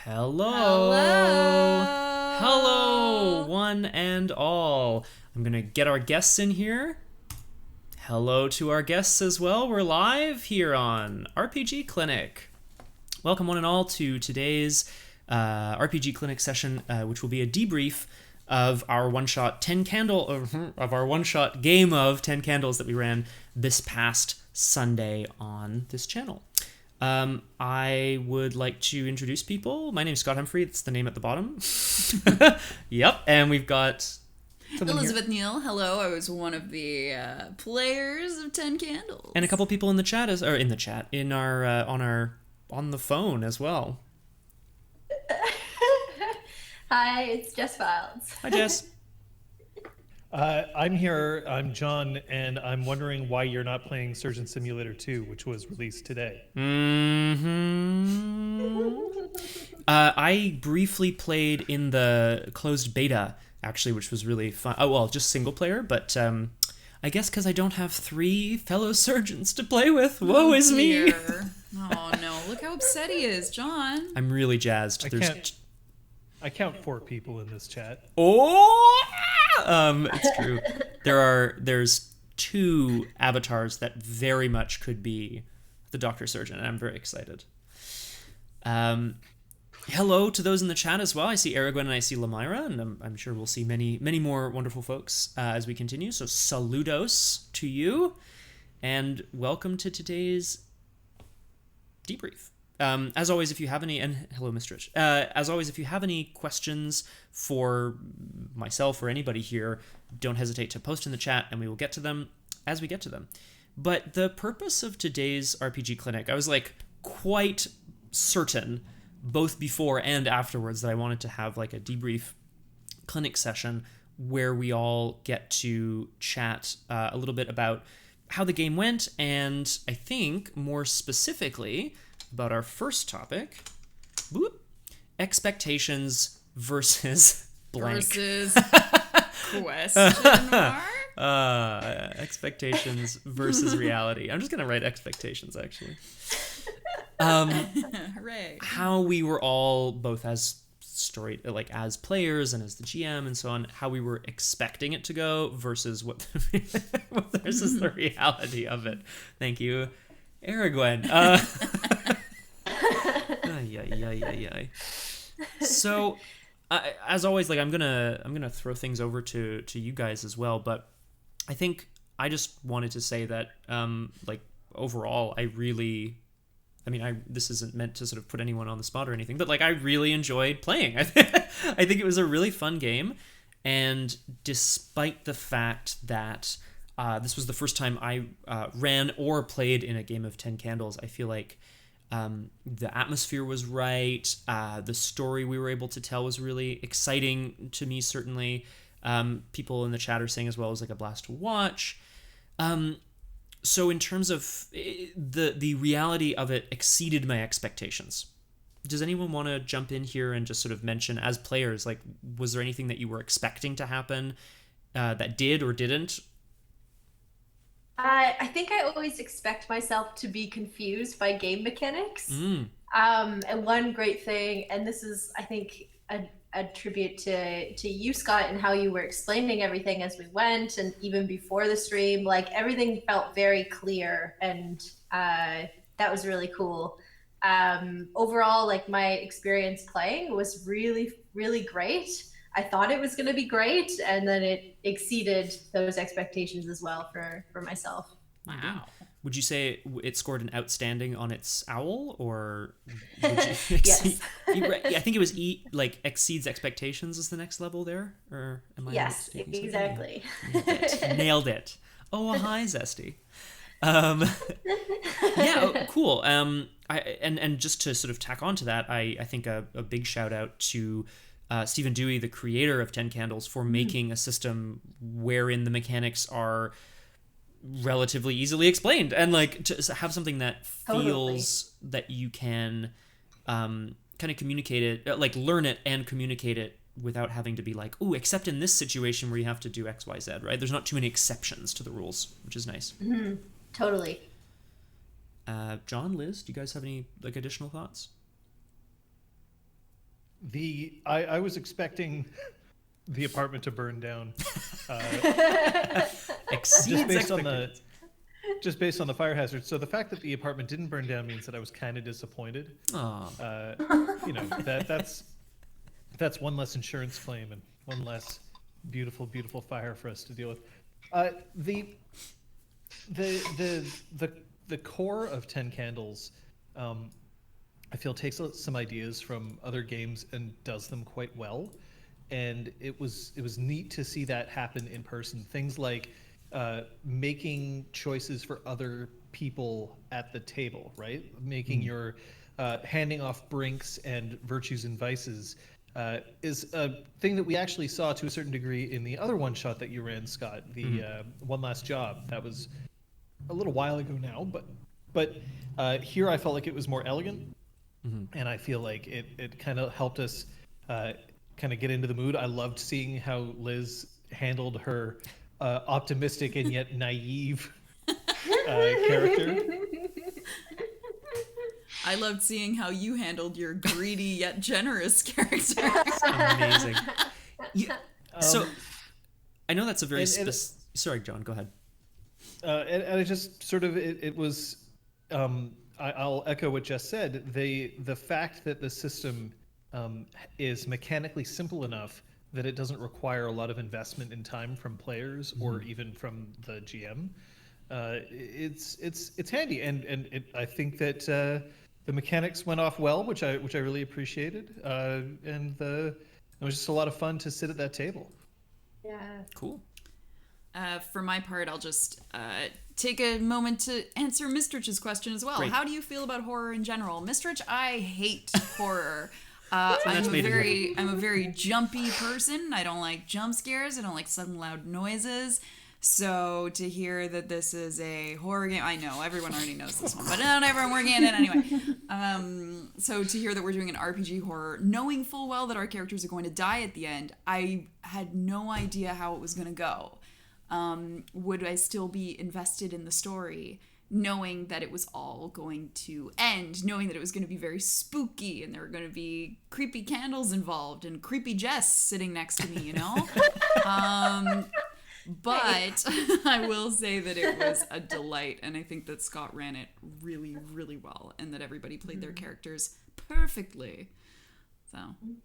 Hello. Hello, one and all. I'm going to get our guests in here. Hello to our guests as well. We're live here on RPG Clinic. Welcome one and all to today's RPG Clinic session, which will be a debrief of our one-shot one-shot game of 10 Candles that we ran this past Sunday on this channel. I would like to introduce people. My name is Scott Humphrey. That's the name at the bottom. Yep, and we've got Elizabeth Neale. Hello, I was one of the players of 10 Candles. And a couple people in the chat in our on the phone as well. Hi, it's Jess Fildes. Hi, Jess. I'm here. I'm Jon, and I'm wondering why you're not playing Surgeon Simulator 2, which was released today. I briefly played in the closed beta, actually, which was really fun. Oh, well, just single player, but I guess because I don't have 3 fellow surgeons to play with. Woe is me. Oh, no. Look how upset he is, Jon. I'm really jazzed. I count 4 people in this chat. Oh! It's true. There's 2 avatars that very much could be the Doctor Surgeon, and I'm very excited. Hello to those in the chat as well. I see Aragwen and I see Lamira, and I'm sure we'll see many more wonderful folks as we continue. So saludos to you, and welcome to today's debrief. As always, if you have any, and hello, Mistress. As always, if you have any questions for myself or anybody here, don't hesitate to post in the chat, and we will get to them as we get to them. But the purpose of today's RPG Clinic, I was quite certain, both before and afterwards, that I wanted to have a debrief clinic session where we all get to chat a little bit about how the game went, and I think more specifically about our first topic, expectations versus blank. Versus question mark? Expectations versus reality. I'm just going to write expectations, actually. Hooray. How we were all, both as as players and as the GM and so on, how we were expecting it to go versus versus the reality of it. Thank you, Aragwen. So, as always, I'm gonna throw things over to you guys as well. But I think I just wanted to say that, overall, this isn't meant to sort of put anyone on the spot or anything, but I really enjoyed playing. I think it was a really fun game, and despite the fact that this was the first time I ran or played in a game of 10 Candles, I feel like the atmosphere was right. The story we were able to tell was really exciting to me, certainly. People in the chat are saying as well, it was a blast to watch. So in terms of the reality of it exceeded my expectations. Does anyone want to jump in here and just sort of mention, as players, was there anything that you were expecting to happen that did or didn't? I think I always expect myself to be confused by game mechanics. And one great thing, and this is, I think, a tribute to you, Scott, and how you were explaining everything as we went, and even before the stream, everything felt very clear, and that was really cool. Overall, my experience playing was really, really great. I thought it was going to be great, and then it exceeded those expectations as well for myself. Wow. Would you say it scored an outstanding on its owl, or would you Yes. I think it was exceeds expectations is the next level there, or am I? Yes, exactly. Nailed it. Oh, hi, Zesty. Yeah, cool. And just to sort of tack on to that, I think a big shout out to Stephen Dewey, the creator of 10 Candles, for making a system wherein the mechanics are relatively easily explained, and to have something that feels that you can kind of communicate it, learn it and communicate it without having to be except in this situation where you have to do X, Y, Z, right? There's not too many exceptions to the rules, which is nice. Mm-hmm. Totally. Jon, Liz, do you guys have any additional thoughts? I was expecting the apartment to burn down. Exceeds Just based on the fire hazard. So the fact that the apartment didn't burn down means that I was kind of disappointed. That's one less insurance claim and one less beautiful fire for us to deal with. The core of 10 Candles, I feel takes some ideas from other games and does them quite well. And it was neat to see that happen in person. Things like making choices for other people at the table, right? Making your handing off brinks and virtues and vices is a thing that we actually saw to a certain degree in the other one shot that you ran, Scott, the One Last Job. That was a little while ago now, but here I felt like it was more elegant, and I feel like it kind of helped us kind of get into the mood. I loved seeing how Liz handled her optimistic and yet naive character. I loved seeing how you handled your greedy yet generous character. Amazing. So I know that's a very sorry, John, go ahead. And I just sort of it was I'll echo what Jess said. The fact that the system is mechanically simple enough that it doesn't require a lot of investment in time from players or even from the GM. It's handy, and I think that the mechanics went off well, which I really appreciated, and it was just a lot of fun to sit at that table. Yeah. Cool. For my part, I'll just take a moment to answer Mistrich's question as well. Great. How do you feel about horror in general? Mistrich, I hate horror. I'm a very jumpy person. I don't like jump scares. I don't like sudden loud noises. So to hear that this is a horror game, I know everyone already knows this one, but not everyone working in it anyway. So to hear that we're doing an RPG horror, knowing full well that our characters are going to die at the end, I had no idea how it was going to go. Would I still be invested in the story, knowing that it was all going to end, knowing that it was going to be very spooky and there were going to be creepy candles involved and creepy Jess sitting next to me, you know? But I will say that it was a delight, and I think that Scott ran it really, really well, and that everybody played their characters perfectly. So,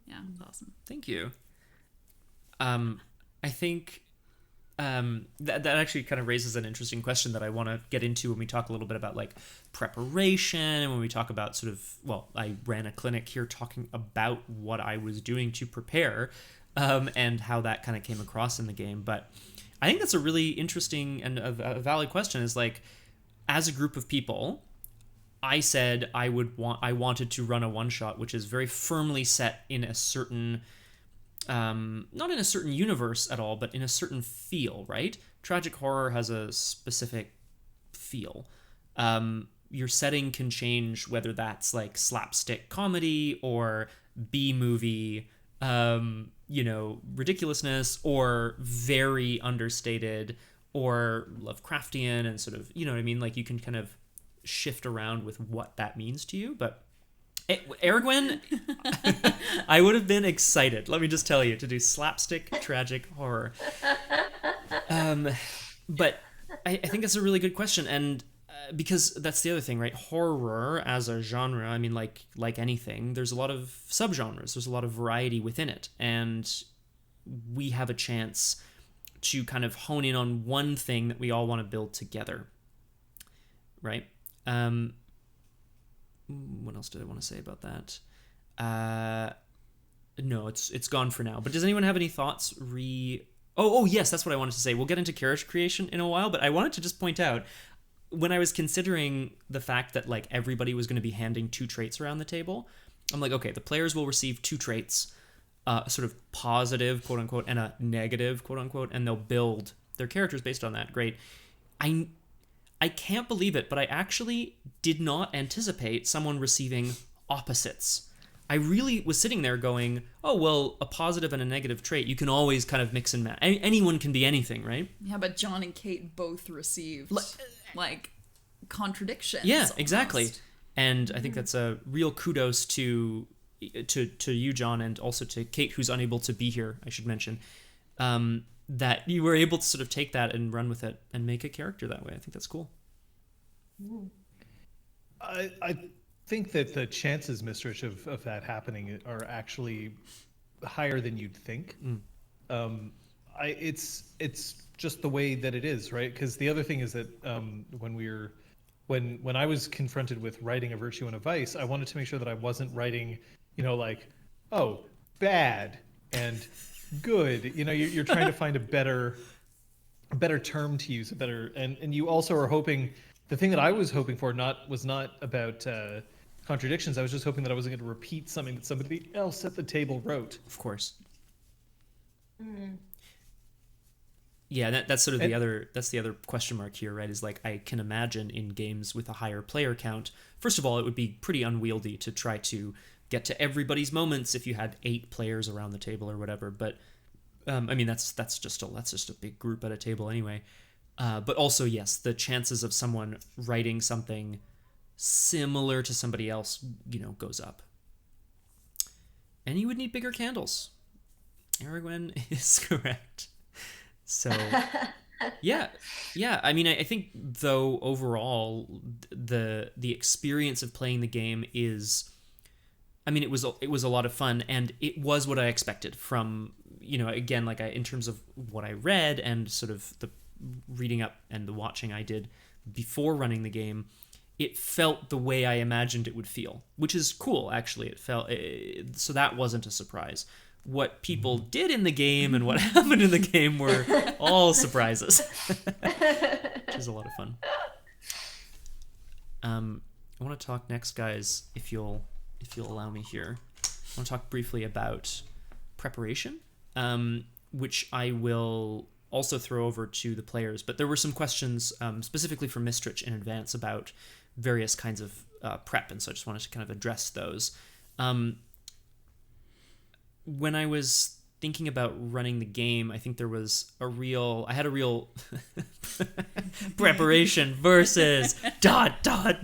yeah, it was awesome. Thank you. I think that actually kind of raises an interesting question that I want to get into when we talk a little bit about like preparation, and when we talk about sort of, well, I ran a clinic here talking about what I was doing to prepare, and how that kind of came across in the game. But I think that's a really interesting and a valid question, is like, as a group of people, I said I wanted to run a one-shot which is very firmly set in a certain, not in a certain universe at all, but in a certain feel, right? Tragic horror has a specific feel. Your setting can change, whether that's like slapstick comedy or B-movie, ridiculousness, or very understated or Lovecraftian, and sort of, you know what I mean? Like, you can kind of shift around with what that means to you. But Aragwen, I would have been excited, let me just tell you, to do slapstick tragic horror. But I think that's a really good question, and because that's the other thing, right? Horror as a genre, I mean, like anything, there's a lot of subgenres, there's a lot of variety within it, and we have a chance to kind of hone in on one thing that we all want to build together, right? What else did I want to say about that? No, it's gone for now. But does anyone have any thoughts? Oh, yes, that's what I wanted to say. We'll get into character creation in a while, but I wanted to just point out, when I was considering the fact that like everybody was going to be handing 2 traits around the table, I'm like, okay, the players will receive 2 traits, sort of positive, quote unquote, and a negative, quote unquote, and they'll build their characters based on that. Great. I can't believe it, but I actually did not anticipate someone receiving opposites. I really was sitting there going, oh, well, a positive and a negative trait, you can always kind of mix and match. Anyone can be anything, right? Yeah, but John and Kate both received like contradictions. Yeah, almost. exactly. And I think that's a real kudos to, to you, John, and also to Kate, who's unable to be here, I should mention, that you were able to sort of take that and run with it and make a character that way. I think that's cool. I think that the chances, Mistrich, of that happening are actually higher than you'd think. It's just the way that it is, right? Because the other thing is that when I was confronted with writing a virtue and a vice, I wanted to make sure that I wasn't writing, like, oh, bad and good. You're trying to find a better term to use, and you also are hoping. The thing that I was hoping for was not about contradictions. I was just hoping that I wasn't going to repeat something that somebody else at the table wrote. Of course. Yeah, that's sort of the other question mark here, right? Is like, I can imagine in games with a higher player count, first of all, it would be pretty unwieldy to try to get to everybody's moments if you had 8 players around the table or whatever. But I mean, that's just a big group at a table anyway. But also, yes, the chances of someone writing something similar to somebody else, goes up. And you would need bigger candles. Aragwen is correct. So, yeah. I mean, I think, though, overall, the experience of playing the game is, I mean, it was a lot of fun, and it was what I expected from, again, like in terms of what I read and sort of the reading up and the watching I did before running the game, it felt the way I imagined it would feel, which is cool, actually. So that wasn't a surprise. What people did in the game and what happened in the game were all surprises, which is a lot of fun. I want to talk next, guys, if you'll allow me here. I want to talk briefly about preparation, which I will also throw over to the players. But there were some questions specifically from Mistrich in advance about various kinds of prep, and so I just wanted to kind of address those. When I was thinking about running the game, I think I had a real preparation versus ... Hilo.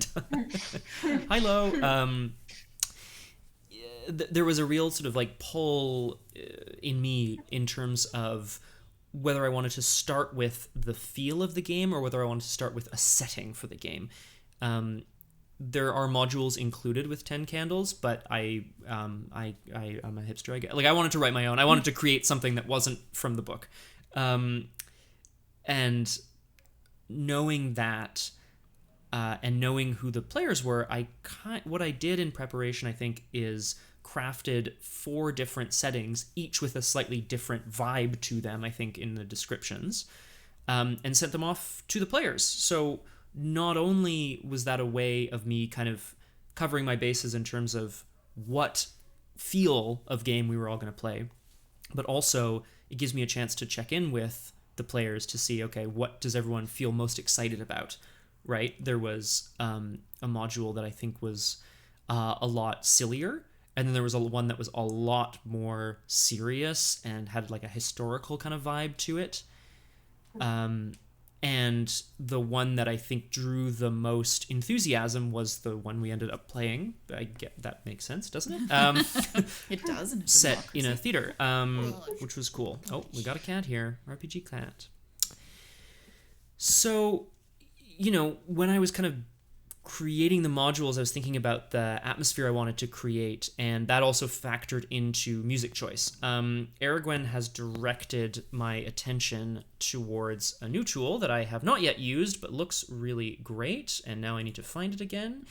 There was a real sort of like pull in me in terms of whether I wanted to start with the feel of the game or whether I wanted to start with a setting for the game. There are modules included with 10 Candles, but I'm a hipster, I guess. Like, I wanted to write my own. I wanted to create something that wasn't from the book. And knowing that, and knowing who the players were, what I did in preparation, I think, is crafted 4 different settings, each with a slightly different vibe to them, I think, in the descriptions, and sent them off to the players. So not only was that a way of me kind of covering my bases in terms of what feel of game we were all going to play, but also it gives me a chance to check in with the players to see, okay, what does everyone feel most excited about, right? There was a module that I think was a lot sillier, and then there was one that was a lot more serious and had like a historical kind of vibe to it. And the one that I think drew the most enthusiasm was the one we ended up playing. I get that makes sense, doesn't it? It does. In a set in a theater, which was cool. Oh, we got a cat here. RPG cat. So, when I was kind of creating the modules, I was thinking about the atmosphere I wanted to create, and that also factored into music choice. Aragwen has directed my attention towards a new tool that I have not yet used, but looks really great, and now I need to find it again.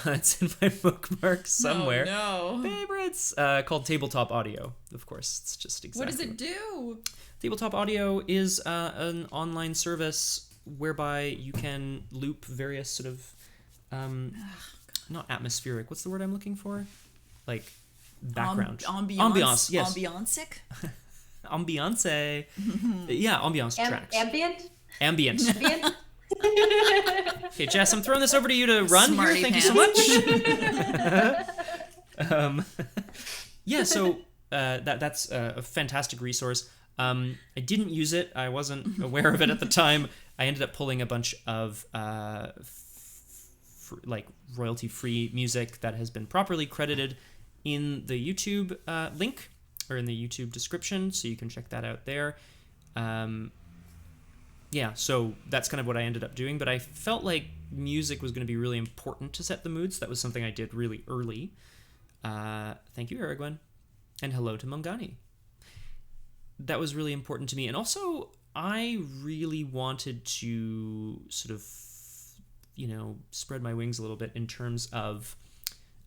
It's in my bookmark somewhere. Oh, no. Favorites! Called Tabletop Audio, of course. It's just exactly. What does it do? Tabletop Audio is an online service whereby you can loop various sort of not atmospheric. What's the word I'm looking for? Like background. Ambiance. Yes. Ambiance. Ambiance. Yeah, ambiance tracks. Ambient. Okay, Jess, I'm throwing this over to you to run here. Thank you so much. Yeah, so that's a fantastic resource. I didn't use it. I wasn't aware of it at the time. I ended up pulling a bunch of like royalty-free music that has been properly credited in the YouTube link or in the YouTube description, so you can check that out there. Yeah, so that's kind of what I ended up doing, but I felt like music was going to be really important to set the mood, so that was something I did really early. Thank you, Aragwen, and hello to Mungani. That was really important to me, and also I really wanted to sort of, spread my wings a little bit in terms of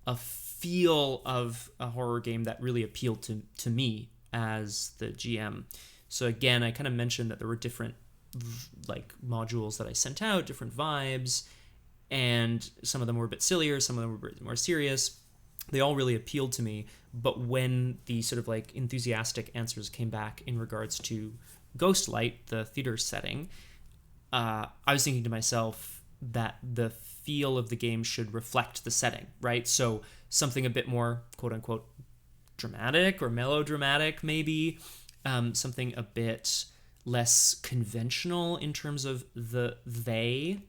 a feel of a horror game that really appealed to me as the GM. So again, I kind of mentioned that there were different modules that I sent out, different vibes, and some of them were a bit sillier, some of them were a bit more serious. They all really appealed to me, but when the sort of enthusiastic answers came back in regards to Ghostlight, the theater setting, I was thinking to myself that the feel of the game should reflect the setting, right? So something a bit more quote-unquote dramatic or melodramatic, maybe, something a bit less conventional in terms of they,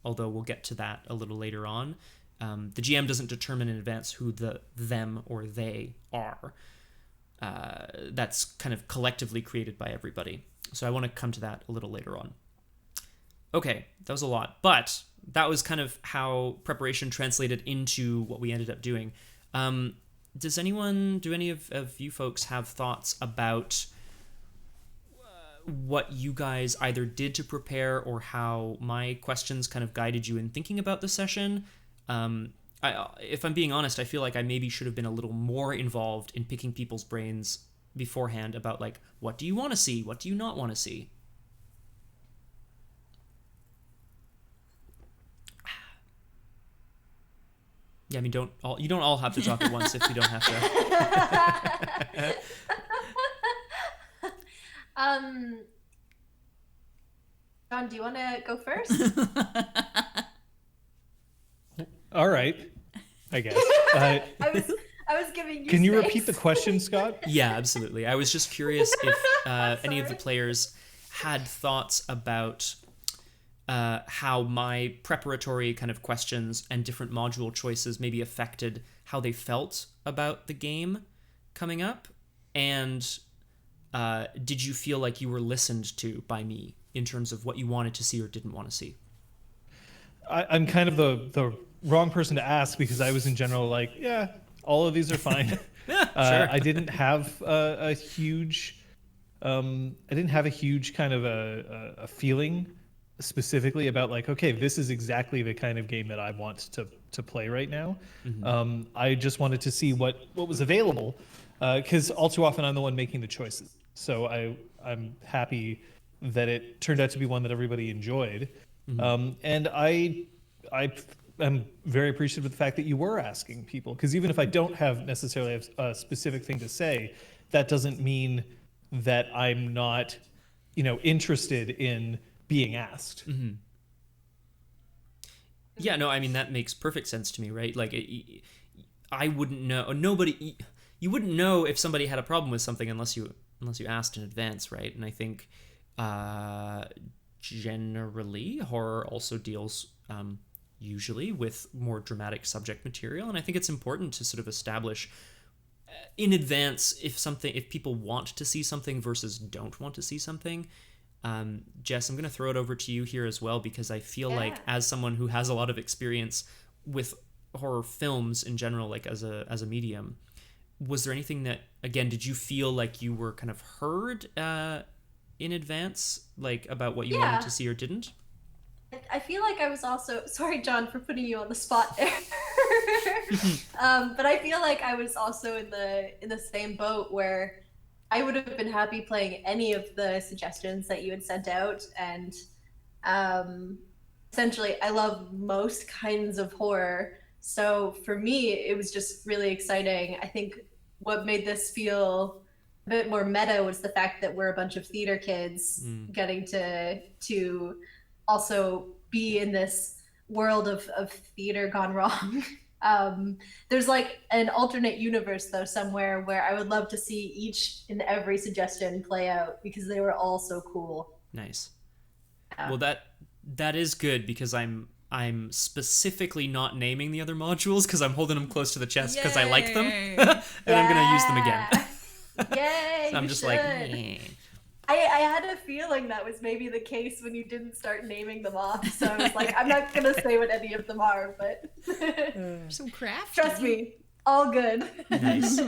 although we'll get to that a little later on. The GM doesn't determine in advance who the them or they are. That's kind of collectively created by everybody. So I want to come to that a little later on. Okay, that was a lot, but that was kind of how preparation translated into what we ended up doing. Do any of you folks have thoughts about what you guys either did to prepare or how my questions kind of guided you in thinking about the session? If I'm being honest, I feel like I maybe should have been a little more involved in picking people's brains beforehand about what do you want to see? What do you not want to see? Yeah, I mean, you don't all have to talk at once if you don't have to. Jon, do you want to go first? All right, I guess. I was giving you Can you space. repeat the question, Scott? Yeah, absolutely. I was just curious if any of the players had thoughts about how my preparatory kind of questions and different module choices maybe affected how they felt about the game coming up. And did you feel like you were listened to by me in terms of what you wanted to see or didn't want to see? I'm kind of the wrong person to ask because I was in general yeah, all of these are fine. Yeah, sure. I didn't have a huge kind of a feeling specifically about okay, this is exactly the kind of game that I want to play right now. Mm-hmm. I just wanted to see what was available because all too often I'm the one making the choices. So I'm happy that it turned out to be one that everybody enjoyed. Mm-hmm. And I am very appreciative of the fact that you were asking people, because even if I don't have necessarily a specific thing to say, that doesn't mean that I'm not, interested in being asked. Mm-hmm. Yeah, no, I mean, that makes perfect sense to me, right? I wouldn't know. You wouldn't know if somebody had a problem with something unless you asked in advance, right? And I think generally horror also deals usually with more dramatic subject material, and I think it's important to sort of establish in advance if people want to see something versus don't want to see something. Jess, I'm going to throw it over to you here as well, because I feel like as someone who has a lot of experience with horror films in general, as a medium, was there anything that, again, did you feel like you were kind of heard in advance, about what you wanted to see or didn't? I feel like I was also, sorry, Jon, for putting you on the spot there. But I feel like I was also in the same boat where I would have been happy playing any of the suggestions that you had sent out. And essentially, I love most kinds of horror. So for me, it was just really exciting. I think what made this feel a bit more meta was the fact that we're a bunch of theater kids getting to also be in this world of theater gone wrong. There's an alternate universe though somewhere where I would love to see each and every suggestion play out because they were all so cool. Nice. Well, that is good, because I'm I'm specifically not naming the other modules because I'm holding them close to the chest because I like them, and I'm going to use them again. Yay! So I'm just like, eh. I had a feeling that was maybe the case when you didn't start naming them off. So I was like, I'm not going to say what any of them are, but so crafty. Trust me, all good. Nice.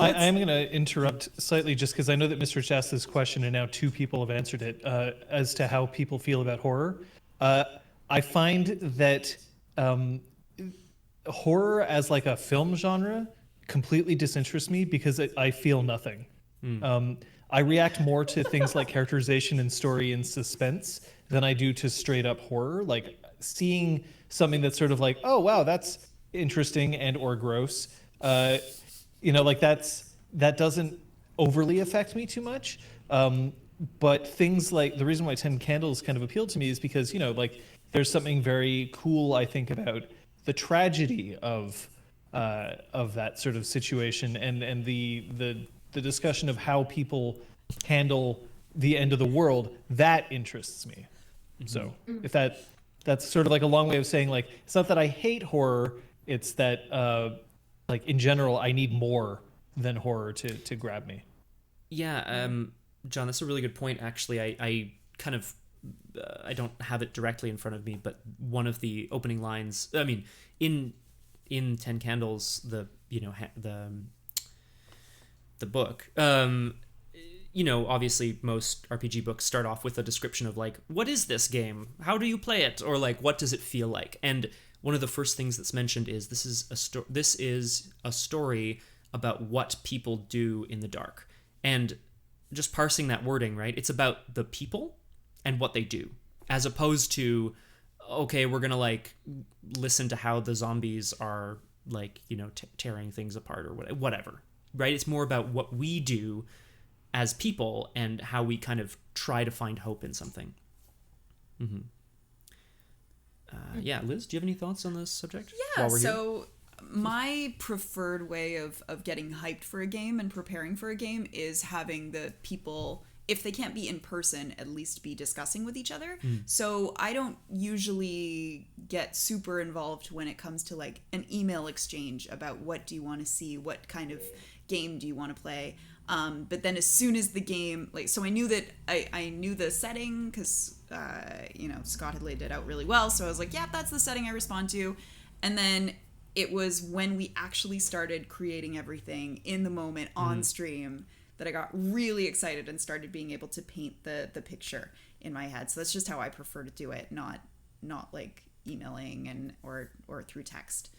I am going to interrupt slightly just because I know that Mr. Rich asked this question and now 2 people have answered it as to how people feel about horror. I find that horror as like a film genre completely disinterests me because I feel nothing. I react more to things like characterization and story and suspense than I do to straight up horror. Like seeing something that's sort of like, oh wow, that's interesting and or gross. Like that doesn't overly affect me too much. But things like the reason why 10 Candles kind of appealed to me is because, like there's something very cool, I think, about the tragedy of that sort of situation and the discussion of how people handle the end of the world, that interests me. So if that's sort of like a long way of saying, like, it's not that I hate horror, it's that like in general I need more than horror to grab me. Yeah, John, that's a really good point. Actually, I kind of I don't have it directly in front of me, but one of the opening lines, I mean, in 10 Candles, the book, obviously most RPG books start off with a description of like, what is this game? How do you play it? Or like, what does it feel like? And one of the first things that's mentioned is this is a story about what people do in the dark. And just parsing that wording, right? It's about the people and what they do, as opposed to, okay, we're gonna like listen to how the zombies are like, tearing things apart or whatever, right? It's more about what we do as people and how we kind of try to find hope in something. Yeah, Liz, do you have any thoughts on this subject? Yeah, so my preferred way of getting hyped for a game and preparing for a game is having the people, if they can't be in person, at least be discussing with each other. So I don't usually get super involved when it comes to like an email exchange about what do you want to see, what kind of game do you want to play. But then as soon as the game, like, so I knew that I knew the setting because, Scott had laid it out really well. So I was like, yeah, that's the setting I respond to. And then it was when we actually started creating everything in the moment on stream that I got really excited and started being able to paint the picture in my head. So that's just how I prefer to do it, not like emailing or through text.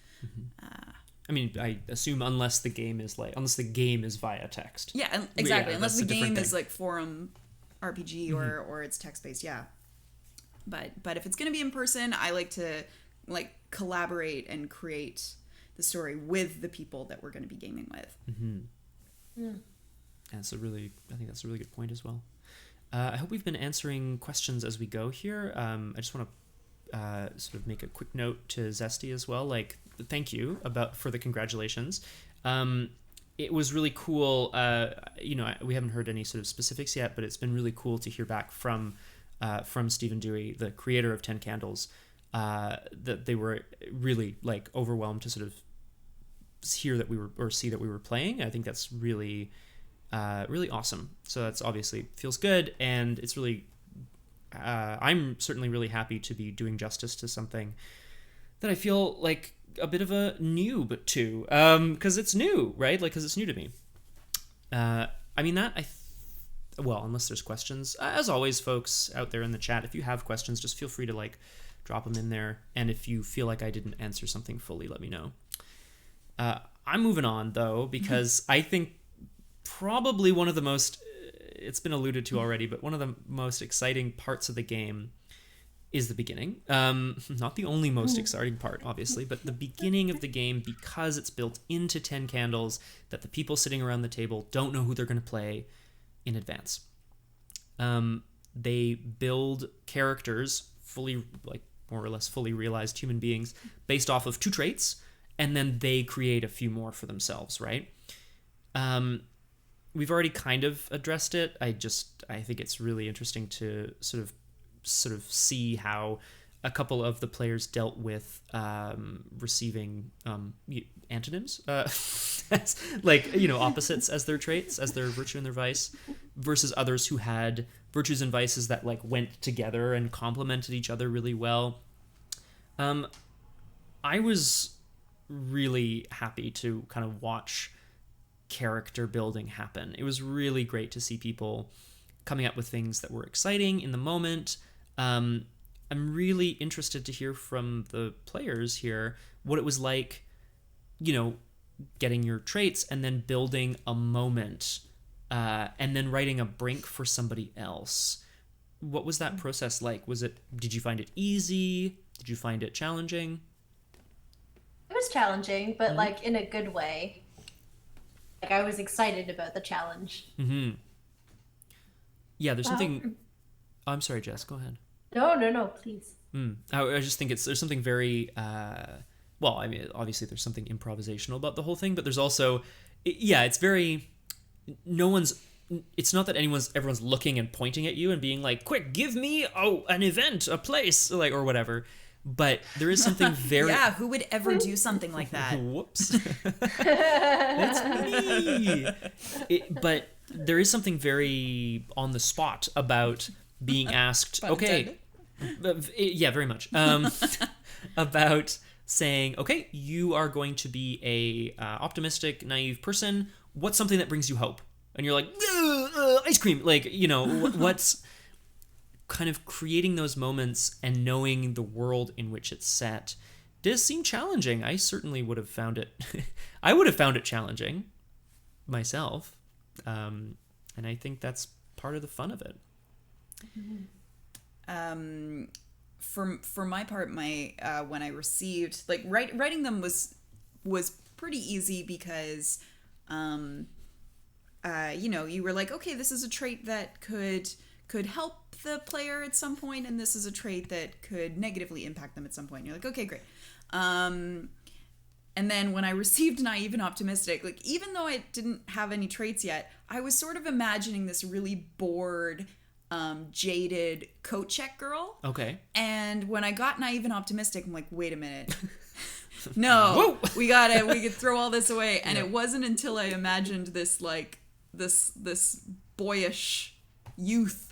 I mean, I assume unless the game is via text. Yeah, exactly. Yeah, unless the game thing. is like forum RPG or it's text-based, yeah. But if it's going to be in person, I like to like collaborate and create the story with the people that we're going to be gaming with. I think that's a really good point as well. I hope we've been answering questions as we go here. I just want to sort of make a quick note to Zesty as well. Like, thank you for the congratulations. It was really cool. We haven't heard any sort of specifics yet, but it's been really cool to hear back from Stephen Dewey, the creator of 10 Candles, that they were really like overwhelmed to sort of see that we were playing. I think that's really awesome. So that's obviously feels good, and it's really I'm certainly really happy to be doing justice to something that I feel like a bit of a noob to, because it's new, right? Like, because it's new to me. Unless there's questions, as always, folks out there in the chat, if you have questions, just feel free to like drop them in there. And if you feel like I didn't answer something fully, let me know. I'm moving on though, because I think probably one of the most, it's been alluded to already, but one of the most exciting parts of the game is the beginning. Not the only most exciting part, obviously, but the beginning of the game, because it's built into 10 Candles, that the people sitting around the table don't know who they're going to play in advance. They build characters fully, like more or less fully realized human beings based off of 2 traits, and then they create a few more for themselves, right? We've already kind of addressed it. I think it's really interesting to sort of see how a couple of the players dealt with receiving antonyms, like, opposites as their traits, as their virtue and their vice, versus others who had virtues and vices that like went together and complemented each other really well. I was really happy to kind of watch character building happen. It was really great to see people coming up with things that were exciting in the moment. I'm really interested to hear from the players here what it was like, getting your traits and then building a moment, and then writing a brink for somebody else. What was that process like? Did you find it easy? Did you find it challenging? It was challenging, but like in a good way. Like I was excited about the challenge. Mm-hmm. Yeah, there's something... I'm sorry, Jess, go ahead. No, please. I just think there's something very... well, I mean, obviously there's something improvisational about the whole thing, but there's also... Yeah, it's very... It's not that everyone's looking and pointing at you and being like, quick, give me an event, a place, like, or whatever. But there is something very... Yeah, who would ever do something like that? Whoops. It's me. But there is something very on the spot about being asked, okay... Yeah, very much. About saying, okay, you are going to be a optimistic, naive person. What's something that brings you hope? And you're like, ice cream. Like, what's kind of creating those moments and knowing the world in which it's set does seem challenging. I certainly would have found it. I would have found it challenging myself. And I think that's part of the fun of it. For my part, when I received, like, writing them was pretty easy because, you were like, okay, this is a trait that could help the player at some point, and this is a trait that could negatively impact them at some point. And you're like, okay, great. And then when I received naive and optimistic, like, even though I didn't have any traits yet, I was sort of imagining this really bored, jaded coat check girl. Okay. And when I got naive and optimistic, I'm like, wait a minute. No, we could throw all this away. And it wasn't until I imagined this, like, this boyish youth,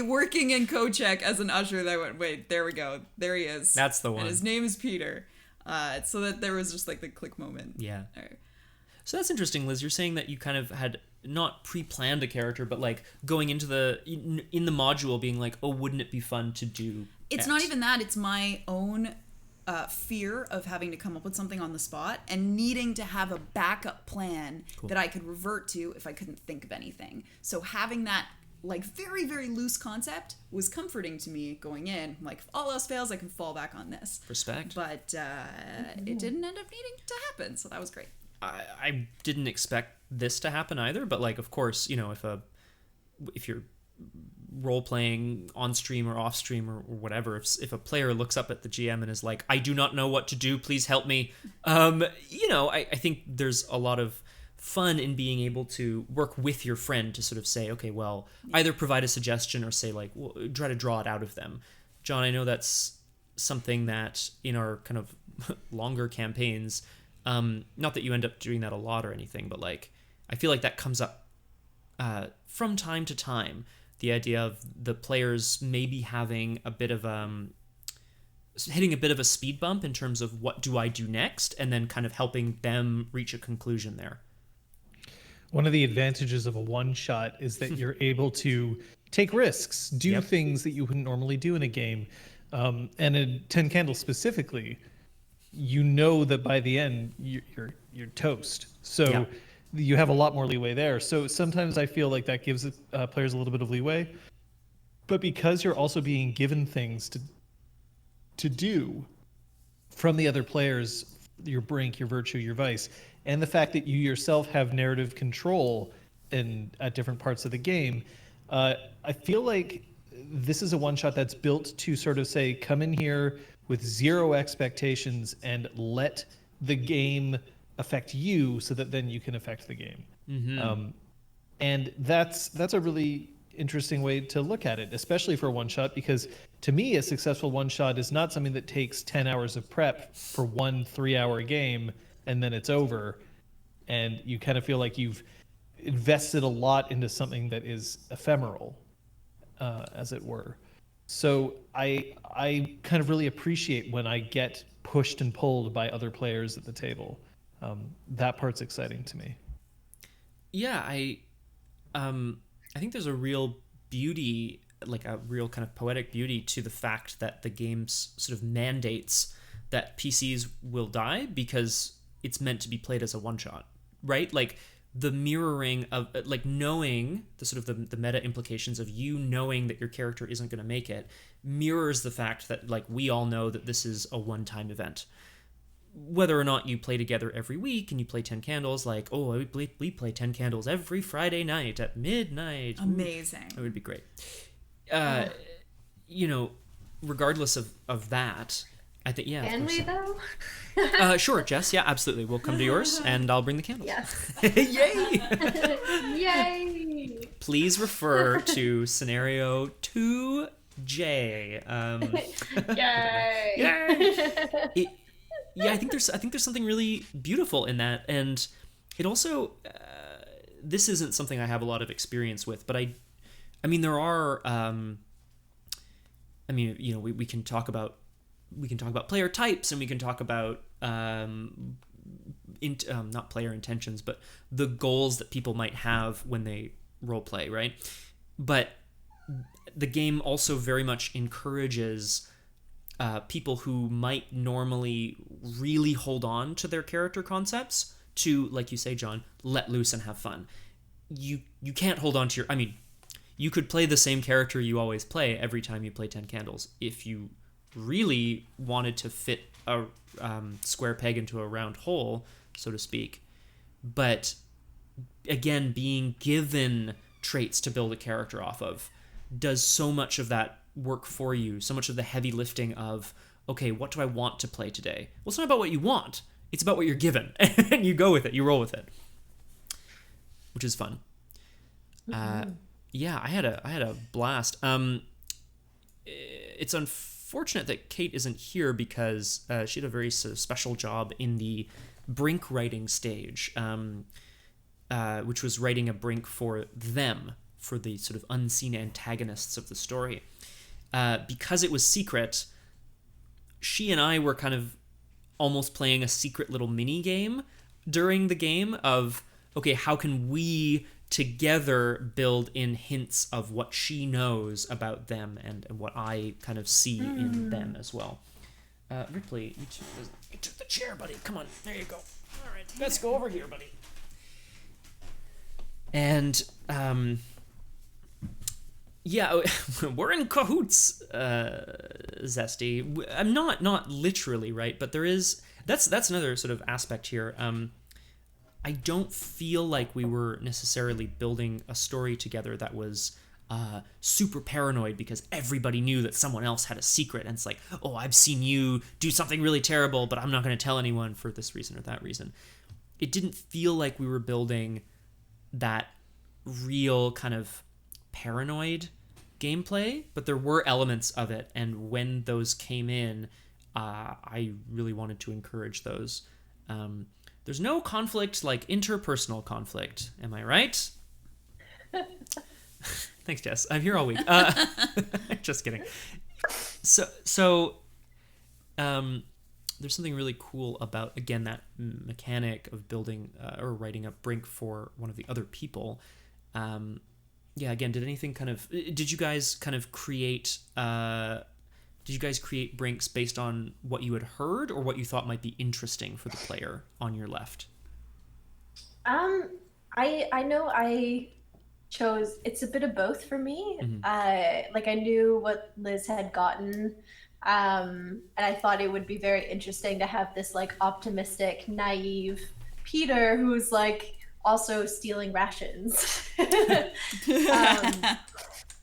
working in Kochek as an usher, that I went, wait, there we go. There he is. That's the one. And his name is Peter. So that there was just like the click moment. Yeah. Right. So that's interesting, Liz. You're saying that you kind of had not pre-planned a character, but like going into in the module being like, oh, wouldn't it be fun to do It's X? not even that. It's my own fear of having to come up with something on the spot and needing to have a backup plan that I could revert to if I couldn't think of anything. So having that, like, very, very loose concept was comforting to me going in. Like, if all else fails, I can fall back on this. Respect. But it didn't end up needing to happen, so that was great. I didn't expect this to happen either, but like, of course, if you're role-playing on stream or off stream or whatever, if a player looks up at the GM and is like, I do not know what to do, please help me, I think there's a lot of fun in being able to work with your friend to sort of say, okay, well, either provide a suggestion or say, like, well, try to draw it out of them. John, I know that's something that in our kind of longer campaigns, not that you end up doing that a lot or anything, but like, I feel like that comes up from time to time. The idea of the players maybe having a bit of hitting a bit of a speed bump in terms of what do I do next, and then kind of helping them reach a conclusion there. One of the advantages of a one-shot is that you're able to take risks, do things that you wouldn't normally do in a game. And in 10 Candles specifically, you know that by the end you're toast. So you have a lot more leeway there. So sometimes I feel like that gives players a little bit of leeway. But because you're also being given things to do from the other players, your brink, your virtue, your vice, and the fact that you yourself have narrative control at different parts of the game, I feel like this is a one-shot that's built to sort of say, come in here with zero expectations and let the game affect you so that then you can affect the game. Mm-hmm. And that's a really interesting way to look at it, especially for one shot, because to me, a successful one shot is not something that takes 10 hours of prep for 1 3-hour game and then it's over. And you kind of feel like you've invested a lot into something that is ephemeral, as it were. So I kind of really appreciate when I get pushed and pulled by other players at the table. That part's exciting to me. Yeah, I think there's a real beauty, like a real kind of poetic beauty to the fact that the game sort of mandates that PCs will die because it's meant to be played as a one-shot, right? Like the mirroring of, like, knowing the sort of the meta implications of you knowing that your character isn't going to make it mirrors the fact that, like, we all know that this is a one-time event. Whether or not you play together every week and you play 10 candles, like, oh, we play 10 candles every Friday night at midnight. Amazing. It would be great. You know, regardless of that, I think, yeah. Can we, though? Sure, Jess. Yeah, absolutely. We'll come to yours and I'll bring the candles. Yes. Yay! Yay! Please refer to scenario 2J. Yay! Yay! I think there's something really beautiful in that, and it also this isn't something I have a lot of experience with, but I mean there are you know, we can talk about player types, and we can talk about not player intentions, but the goals that people might have when they role play, right? But the game also very much encourages people who might normally really hold on to their character concepts to, like you say, Jon, let loose and have fun. You can't hold on to your... I mean, you could play the same character you always play every time you play 10 candles. If you really wanted to fit a square peg into a round hole, so to speak. But again, being given traits to build a character off of does so much of that work for you, so much of the heavy lifting of, okay, what do I want to play today? Well, it's not about what you want, it's about what you're given, and you go with it, you roll with it, which is fun. Yeah, I had a blast. It's unfortunate that Kate isn't here because she had a very sort of special job in the Brink writing stage, which was writing a Brink for them, for the sort of unseen antagonists of the story. Because it was secret, she and I were kind of almost playing a secret little mini game during the game of, okay, how can we together build in hints of what she knows about them and what I kind of see in them as well. Ripley, you took the chair, buddy. Come on, there you go. All right, let's go over here, buddy. And yeah, we're in cahoots, Zesty. I'm not literally, right? But there is... That's another sort of aspect here. I don't feel like we were necessarily building a story together that was super paranoid because everybody knew that someone else had a secret. And it's like, oh, I've seen you do something really terrible, but I'm not going to tell anyone for this reason or that reason. It didn't feel like we were building that real kind of paranoid gameplay, but there were elements of it, and when those came in, I really wanted to encourage those. There's no conflict like interpersonal conflict, am I right? Thanks, Jess. I'm here all week. Just kidding. So there's something really cool about, again, that mechanic of building or writing a Brink for one of the other people. Yeah, again, did you guys create Brinks based on what you had heard or what you thought might be interesting for the player on your left? I know I chose, it's a bit of both for me. Mm-hmm. Like I knew what Liz had gotten, and I thought it would be very interesting to have this like optimistic, naive Peter who's like also stealing rations.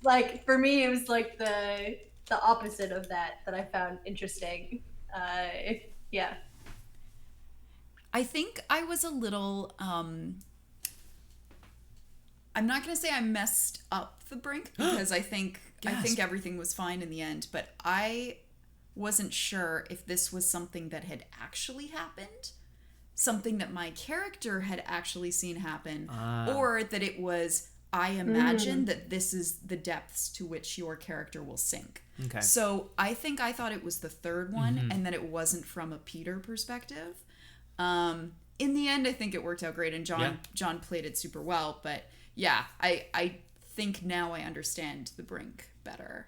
Like for me, it was like the opposite of that I found interesting. Yeah. I think I was a little I'm not going to say I messed up the brink because I think everything was fine in the end, but I wasn't sure if this was something that had actually happened, something that my character had actually seen happen, or that it was, I imagine that this is the depths to which your character will sink. Okay. So I think I thought it was the third one and that it wasn't from a Peter perspective. In the end, I think it worked out great, and Jon played it super well, but yeah, I think now I understand the brink better.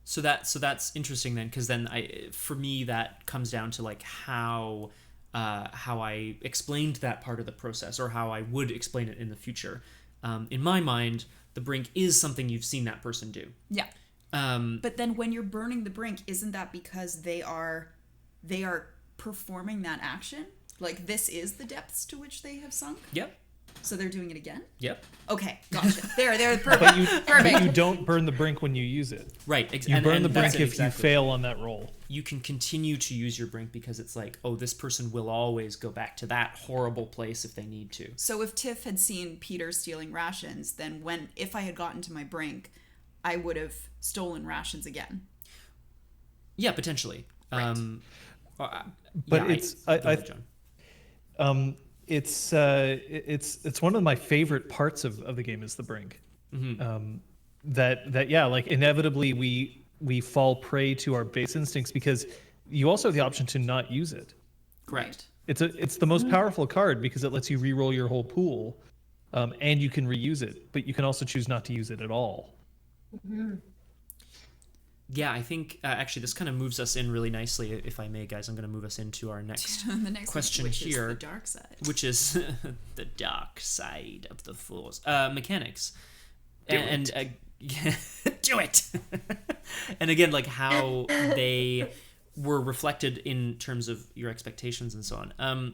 So that's interesting then, because then for me that comes down to like how I explained that part of the process, or how I would explain it in the future. In my mind, the brink is something you've seen that person do. Yeah. But then when you're burning the brink, isn't that because they are performing that action? Like, this is the depths to which they have sunk? Yep. So they're doing it again? Yep. Okay, gotcha. They're perfect. But you don't burn the brink when you use it. Right. You burn the brink if exactly. you fail on that roll. You can continue to use your brink because it's like, oh, this person will always go back to that horrible place if they need to. So if Tiff had seen Peter stealing rations, then if I had gotten to my brink, I would have stolen rations again. Yeah, potentially. Right. But it's one of my favorite parts of the game is the brink. That like inevitably we fall prey to our base instincts because you also have the option to not use it. Correct. It's the most powerful card because it lets you re-roll your whole pool, and you can reuse it, but you can also choose not to use it at all. Yeah, I think actually this kind of moves us in really nicely. If I may, guys, I'm going to move us into our next the next question which here, is the dark side, which is the dark side of the Force. Mechanics, do it. And again, like how they were reflected in terms of your expectations and so on.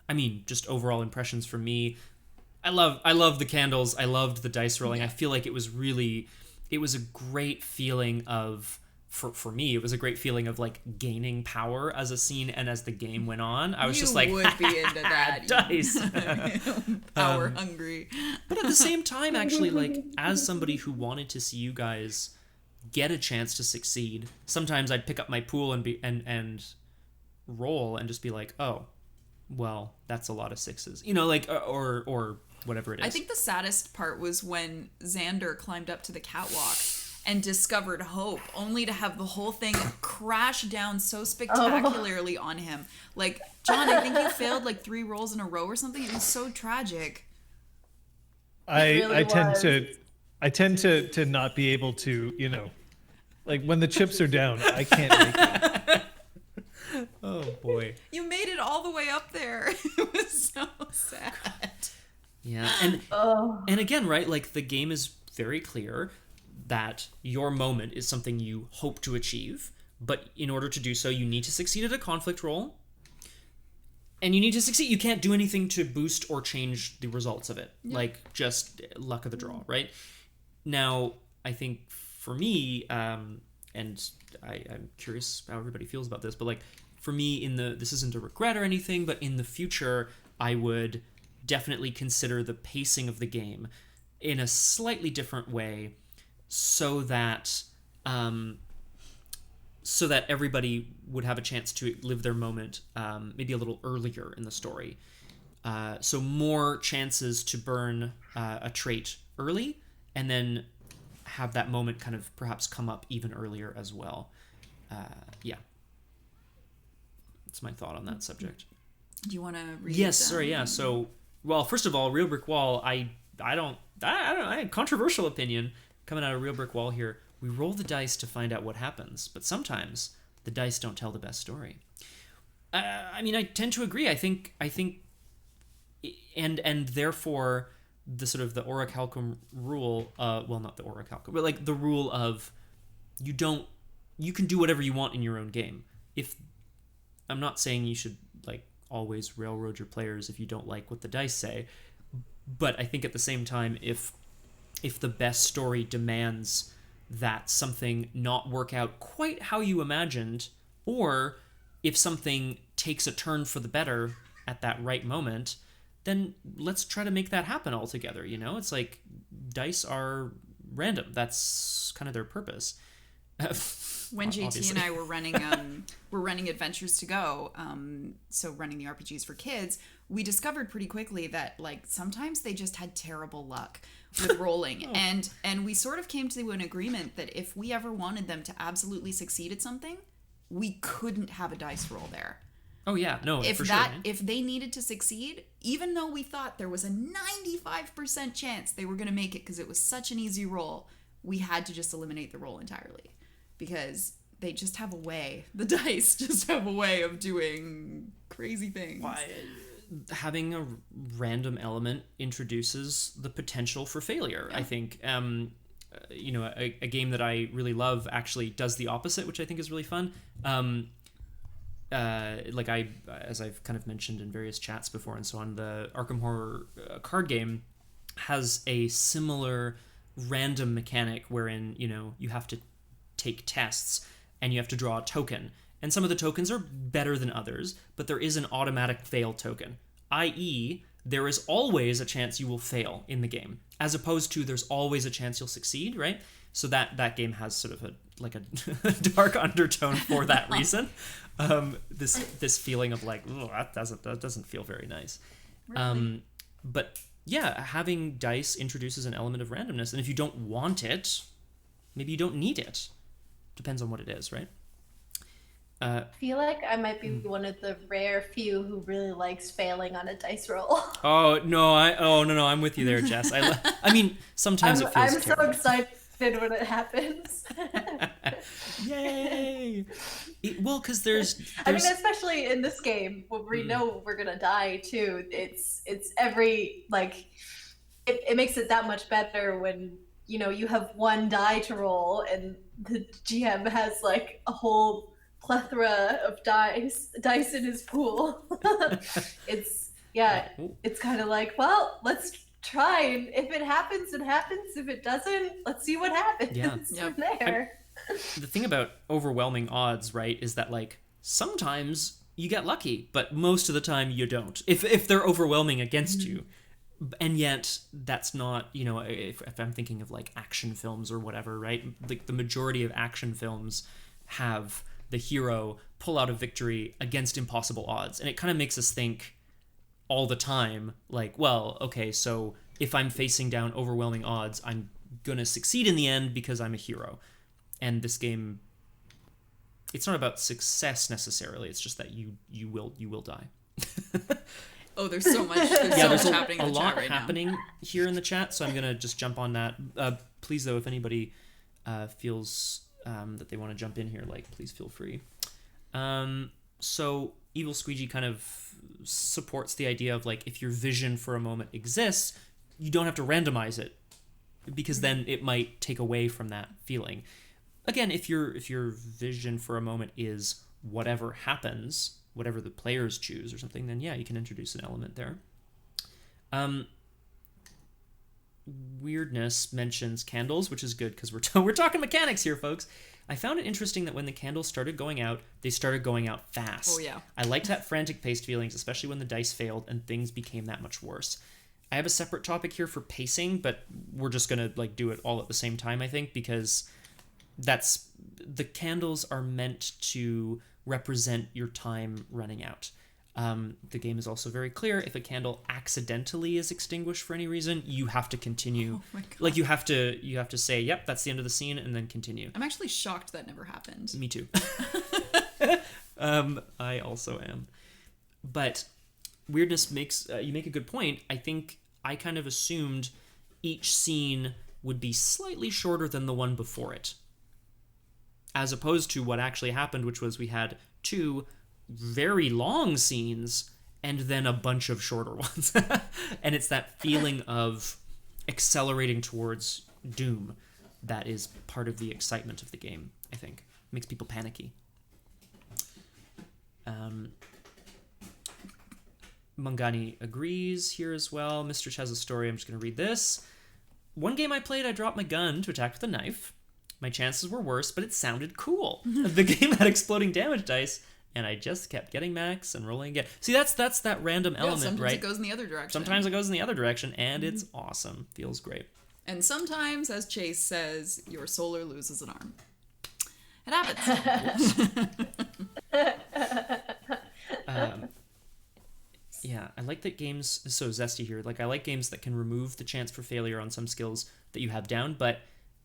I mean, just overall impressions from me. I love the candles. I loved the dice rolling. I feel like it was a great feeling of, for me, it was a great feeling of like gaining power as a scene, and as the game went on, I was just like, would be into that dice, power hungry. But at the same time, actually, like as somebody who wanted to see you guys get a chance to succeed, sometimes I'd pick up my pool and roll and just be like, oh, well, that's a lot of sixes, like or whatever it is. I think the saddest part was when Xander climbed up to the catwalk and discovered hope, only to have the whole thing crash down so spectacularly on him. Like, Jon, I think you failed like 3 rolls in a row or something. It was so tragic. I tend to not be able to, like when the chips are down, I can't make it. Oh boy. You made it all the way up there. It was so sad. Yeah, and again, right, like the game is very clear that your moment is something you hope to achieve, but in order to do so, you need to succeed at a conflict roll, and you need to succeed. You can't do anything to boost or change the results of it, like just luck of the draw, right? Now, I think for me, and I'm curious how everybody feels about this, but like for me, this isn't a regret or anything, but in the future, I would definitely consider the pacing of the game in a slightly different way, so that everybody would have a chance to live their moment maybe a little earlier in the story. So more chances to burn a trait early, and then have that moment kind of perhaps come up even earlier as well. Yeah. That's my thought on that subject. Do you want to read Yes, them? sorry, yeah. So, well, first of all, Real Brick Wall, I don't know, controversial opinion coming out of Real Brick Wall here. We roll the dice to find out what happens, but sometimes the dice don't tell the best story. I mean, I tend to agree. I think, and therefore the sort of the orichalcum rule, well, not the orichalcum, but like the rule of you can do whatever you want in your own game. I'm not saying you should like always railroad your players if you don't like what the dice say, but I think at the same time, if the best story demands that something not work out quite how you imagined, or if something takes a turn for the better at that right moment, then let's try to make that happen all together. It's like dice are random. That's kind of their purpose. When JT Obviously. and I were running Adventures to Go, so running the RPGs for kids, we discovered pretty quickly that like sometimes they just had terrible luck with rolling. And we sort of came to an agreement that if we ever wanted them to absolutely succeed at something, we couldn't have a dice roll there. Oh yeah, no, If for sure. Man. if they needed to succeed, even though we thought there was a 95% chance they were going to make it because it was such an easy roll, we had to just eliminate the roll entirely because they just have a way. The dice just have a way of doing crazy things. Having a random element introduces the potential for failure. Yeah. I think, a game that I really love actually does the opposite, which I think is really fun. As I've kind of mentioned in various chats before and so on, the Arkham Horror card game has a similar random mechanic wherein, you have to take tests and you have to draw a token. And some of the tokens are better than others, but there is an automatic fail token, i.e., there is always a chance you will fail in the game, as opposed to there's always a chance you'll succeed, right? So that game has sort of a dark undertone for that reason. This feeling of like, oh, that doesn't feel very nice. Really? But yeah, having dice introduces an element of randomness, and if you don't want it, maybe you don't need it. Depends on what it is, right? I feel like I might be one of the rare few who really likes failing on a dice roll. Oh no, I'm with you there, Jess. I mean, sometimes it feels terrible. I'm so excited when it happens. Yay! Because there's I mean, especially in this game where we know we're gonna die too. It's every like it makes it that much better when you have one die to roll and the GM has like a whole plethora of dice in his pool. It's kind of like, well, let's try, and if it happens, it happens. If it doesn't, let's see what happens from there. The thing about overwhelming odds, right, is that like sometimes you get lucky, but most of the time you don't. If they're overwhelming against you. And yet that's not, if I'm thinking of like action films or whatever, right? Like the majority of action films have the hero pull out a victory against impossible odds. And it kind of makes us think all the time, like, well, okay, so if I'm facing down overwhelming odds, I'm going to succeed in the end because I'm a hero. And this game, it's not about success necessarily. It's just that you will die. Oh, there's so much. There's so much happening in the lot chat right happening now. Here in the chat, so I'm gonna just jump on that. Please, though, if anybody feels that they want to jump in here, like, please feel free. So Evil Squeegee kind of supports the idea of like, if your vision for a moment exists, you don't have to randomize it, because then it might take away from that feeling. Again, if your vision for a moment is whatever happens, whatever the players choose or something, then yeah, you can introduce an element there. Weirdness mentions candles, which is good because we're talking mechanics here, folks. I found it interesting that when the candles started going out, they started going out fast. Oh yeah. I liked that frantic paced feelings, especially when the dice failed and things became that much worse. I have a separate topic here for pacing, but we're just gonna like do it all at the same time, I think, because the candles are meant to represent your time running out. The game is also very clear. If a candle accidentally is extinguished for any reason, you have to continue. Oh my God. Like you have to say, yep, that's the end of the scene, and then continue. I'm actually shocked that never happened. Me too. I also am. But weirdness makes you make a good point. I think I kind of assumed each scene would be slightly shorter than the one before it, as opposed to what actually happened, which was we had 2 very long scenes and then a bunch of shorter ones. And it's that feeling of accelerating towards doom that is part of the excitement of the game, I think. It makes people panicky. Mangani agrees here as well. Mr. Ch has a story. I'm just going to read this. One game I played, I dropped my gun to attack with a knife. My chances were worse, but it sounded cool. The game had exploding damage dice and I just kept getting max and rolling again. See, that's that random element, sometimes right? It goes in the other direction. Sometimes it goes in the other direction, and it's awesome. Feels great. And sometimes, as Chase says, your solar loses an arm. It happens. Yeah, I like that games is so zesty here. Like, I like games that can remove the chance for failure on some skills that you have down, but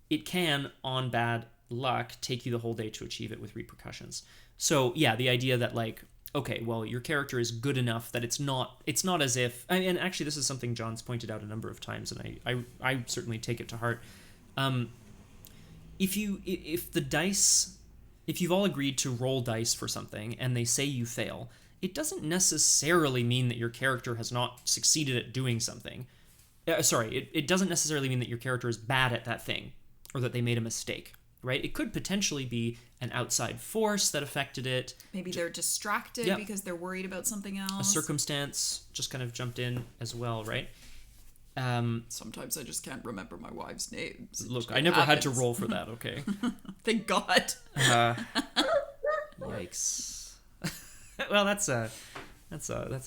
it can, on bad luck, take you the whole day to achieve it with repercussions. So, yeah, the idea that, like, okay, well, your character is good enough that it's not as if... And actually, this is something Jon's pointed out a number of times, and I certainly take it to heart. If you've all agreed to roll dice for something, and they say you fail... it doesn't necessarily mean that your character has not succeeded at doing something. It doesn't necessarily mean that your character is bad at that thing, or that they made a mistake, right? It could potentially be an outside force that affected it. Maybe they're distracted because they're worried about something else. A circumstance just kind of jumped in as well, right? Sometimes I just can't remember my wife's name. Look, I never had to roll for that, okay? Thank God. Yikes. Well, that's a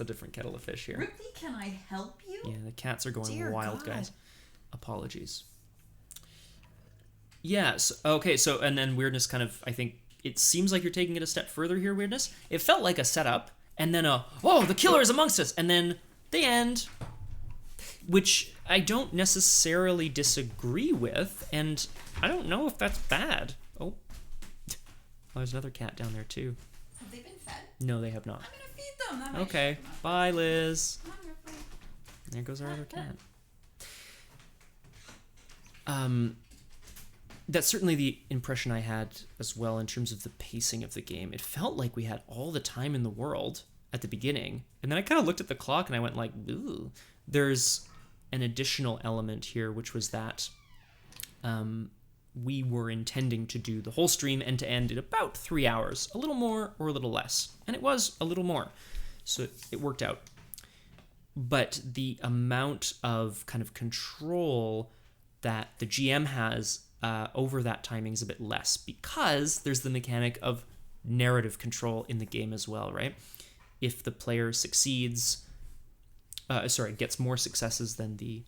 different kettle of fish here. Ripley, can I help you? Yeah, the cats are going Dear wild, God. guys. Apologies. Yes. Okay. So, and then weirdness kind of, I think it seems like you're taking it a step further here. Weirdness. It felt like a setup, and then the killer is amongst us, and then the end, which I don't necessarily disagree with, and I don't know if that's bad. Oh, there's another cat down there too. Have they been fed? No, they have not. I'm gonna feed them. That might Okay. shake them up. Bye, Liz. Come on, Ripley. There goes our other cat. That's certainly the impression I had as well in terms of the pacing of the game. It felt like we had all the time in the world at the beginning. And then I kind of looked at the clock and I went like, ooh. There's an additional element here, which was that we were intending to do the whole stream end to end in about 3 hours, a little more or a little less. And it was a little more. So it worked out. But the amount of kind of control that the GM has over that timing is a bit less, because there's the mechanic of narrative control in the game as well, right? If the player gets more successes than the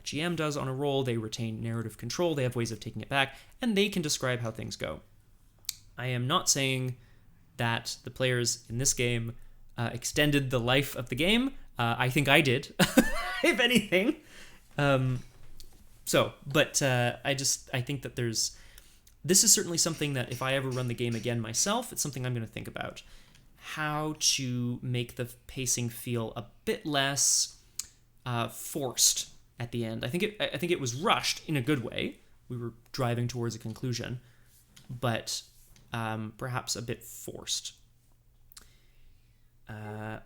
GM does on a roll, they retain narrative control, they have ways of taking it back, and they can describe how things go. I am not saying that the players in this game extended the life of the game. I think I did, if anything. I think that this is certainly something that if I ever run the game again myself, it's something I'm going to think about. How to make the pacing feel a bit less forced at the end. I think it was rushed in a good way. We were driving towards a conclusion, but perhaps a bit forced. I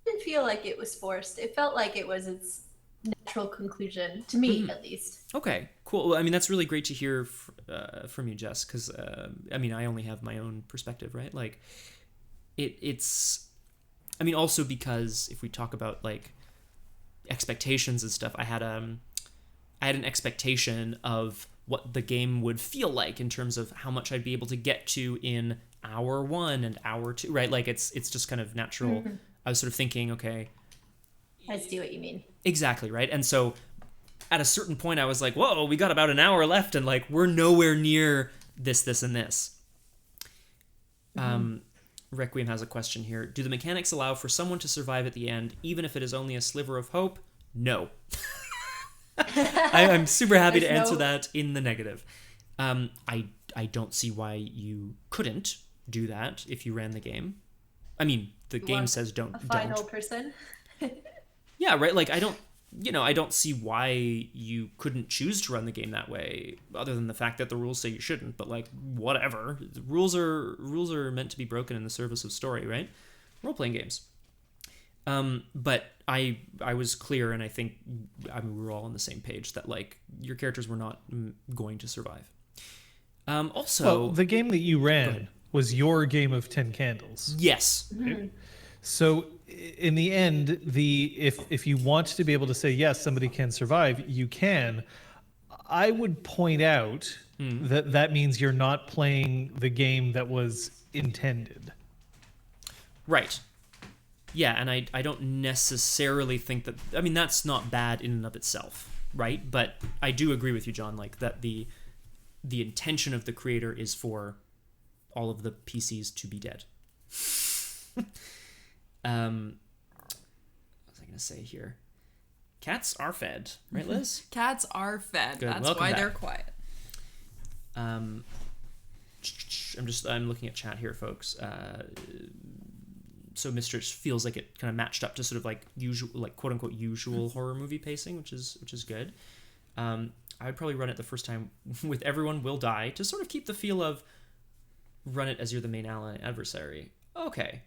didn't feel like it was forced. It felt like it was its natural conclusion, to me at least. Okay, cool. Well, I mean, that's really great to hear from you, Jess, because I only have my own perspective, right? Like, it's also because if we talk about like expectations and stuff, I had an expectation of what the game would feel like in terms of how much I'd be able to get to in hour 1 and hour 2, right? Like it's just kind of natural. Mm-hmm. I was sort of thinking, okay, I see what you mean. Exactly, right? And so at a certain point I was like, whoa, we got about an hour left and like we're nowhere near this, and this. Mm-hmm. Requiem has a question here. Do the mechanics allow for someone to survive at the end, even if it is only a sliver of hope? No. I'm super happy to answer that in the negative. I don't see why you couldn't do that if you ran the game. I mean, the game says don't. A final person? Yeah, right? Like, I don't see why you couldn't choose to run the game that way, other than the fact that the rules say you shouldn't, but like, whatever. The rules are meant to be broken in the service of story, right? Role-playing games. But I was clear, and I think we were all on the same page that like your characters were not going to survive. Also, the game that you ran was your game of 10 candles. Yes. Mm-hmm. So in the end, if you want to be able to say yes, somebody can survive, you can. I would point out that means you're not playing the game that was intended. Right. Yeah, and I don't necessarily think that... I mean, that's not bad in and of itself, right? But I do agree with you, John, like that the intention of the creator is for all of the PCs to be dead. What was I going to say here? Cats are fed, right, Liz? Cats are fed. Good. That's Welcome why back. they're quiet. I'm looking at chat here, folks. So Mistress feels like it kind of matched up to sort of like usual, like quote unquote usual horror movie pacing, which is good. I'd probably run it the first time with everyone will die to sort of keep the feel of run it as you're the main ally adversary. Okay,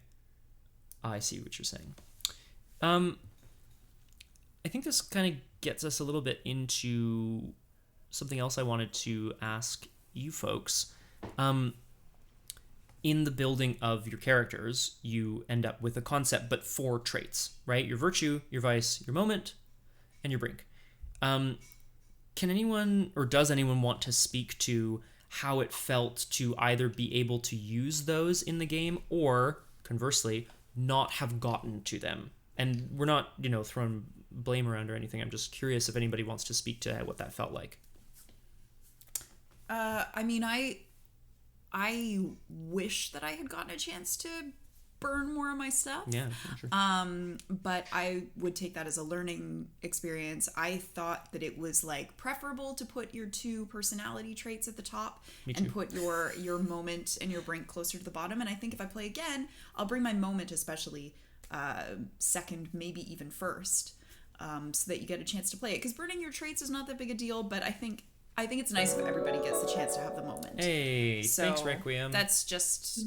I see what you're saying. I think this kind of gets us a little bit into something else I wanted to ask you folks. In the building of your characters, you end up with a concept, but 4 traits, right? Your virtue, your vice, your moment, and your brink. Can anyone, or does anyone want to speak to how it felt to either be able to use those in the game, or conversely, not have gotten to them? And we're not, throwing blame around or anything. I'm just curious if anybody wants to speak to what that felt like. I mean, I wish that I had gotten a chance to burn more of my stuff. Yeah, sure. But I would take that as a learning experience. I thought that it was like preferable to put your 2 personality traits at the top and put your moment and your brink closer to the bottom. And I think if I play again, I'll bring my moment especially second, maybe even first, so that you get a chance to play it. Because burning your traits is not that big a deal, but I think it's nice if everybody gets the chance to have the moment. Hey, so thanks, Requiem. That's just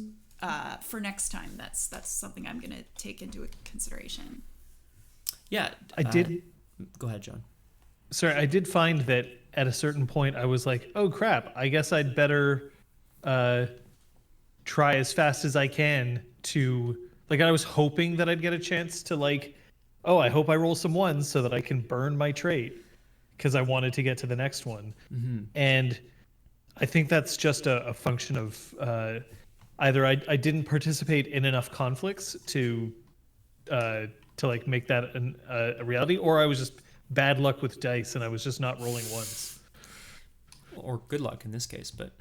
for next time. That's something I'm gonna take into consideration. Yeah, I did. Go ahead, John. Sorry, I did find that at a certain point I was like, "Oh crap! I guess I'd better try as fast as I can to like." I was hoping that I'd get a chance to like, "Oh, I hope I roll some 1s so that I can burn my trait," because I wanted to get to the next one. Mm-hmm. And I think that's just a function of either I didn't participate in enough conflicts to like make that a reality, or I was just bad luck with dice and I was just not rolling 1s. Or good luck in this case, but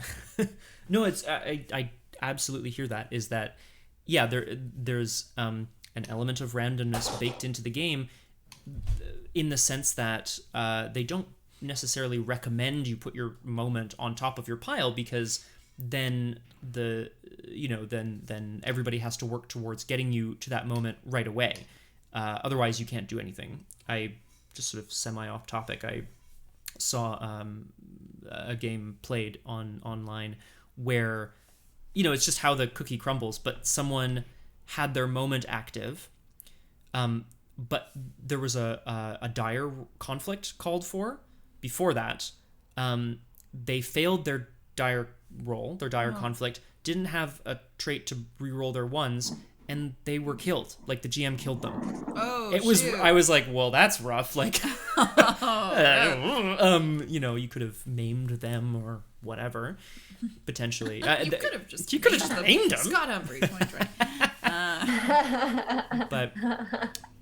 no, it's I absolutely hear that. Is that yeah? There's an element of randomness baked into the game, in the sense that they don't necessarily recommend you put your moment on top of your pile, because then then everybody has to work towards getting you to that moment right away. Otherwise, you can't do anything. I just sort of semi off topic. I saw a game played online where it's just how the cookie crumbles, but someone had their moment active. But there was a dire conflict called for before that. They failed their dire roll, their dire conflict, didn't have a trait to reroll their 1s, and they were killed. Like, the GM killed them. Oh, shoot. I was like, well, that's rough. Like, you could have maimed them or whatever, potentially. You could have just maimed them. Scott Humphrey, point right. But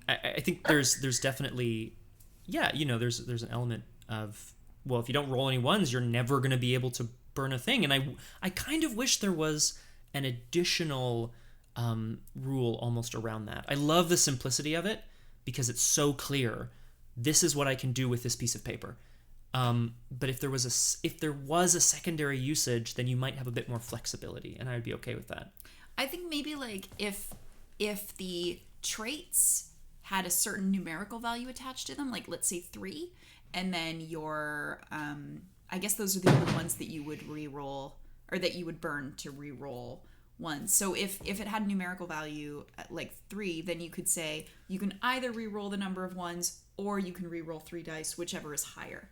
I think there's definitely, there's an element of, well, if you don't roll any 1s, you're never going to be able to burn a thing. And I kind of wish there was an additional rule almost around that. I love the simplicity of it because it's so clear. This is what I can do with this piece of paper. But if there was a secondary usage, then you might have a bit more flexibility, and I would be okay with that. I think maybe like if the traits had a certain numerical value attached to them, like let's say 3, and then your I guess those are the only ones that you would re-roll, or that you would burn to re-roll 1s. So if it had numerical value at like 3, then you could say you can either re-roll the number of 1s, or you can re-roll 3 dice, whichever is higher.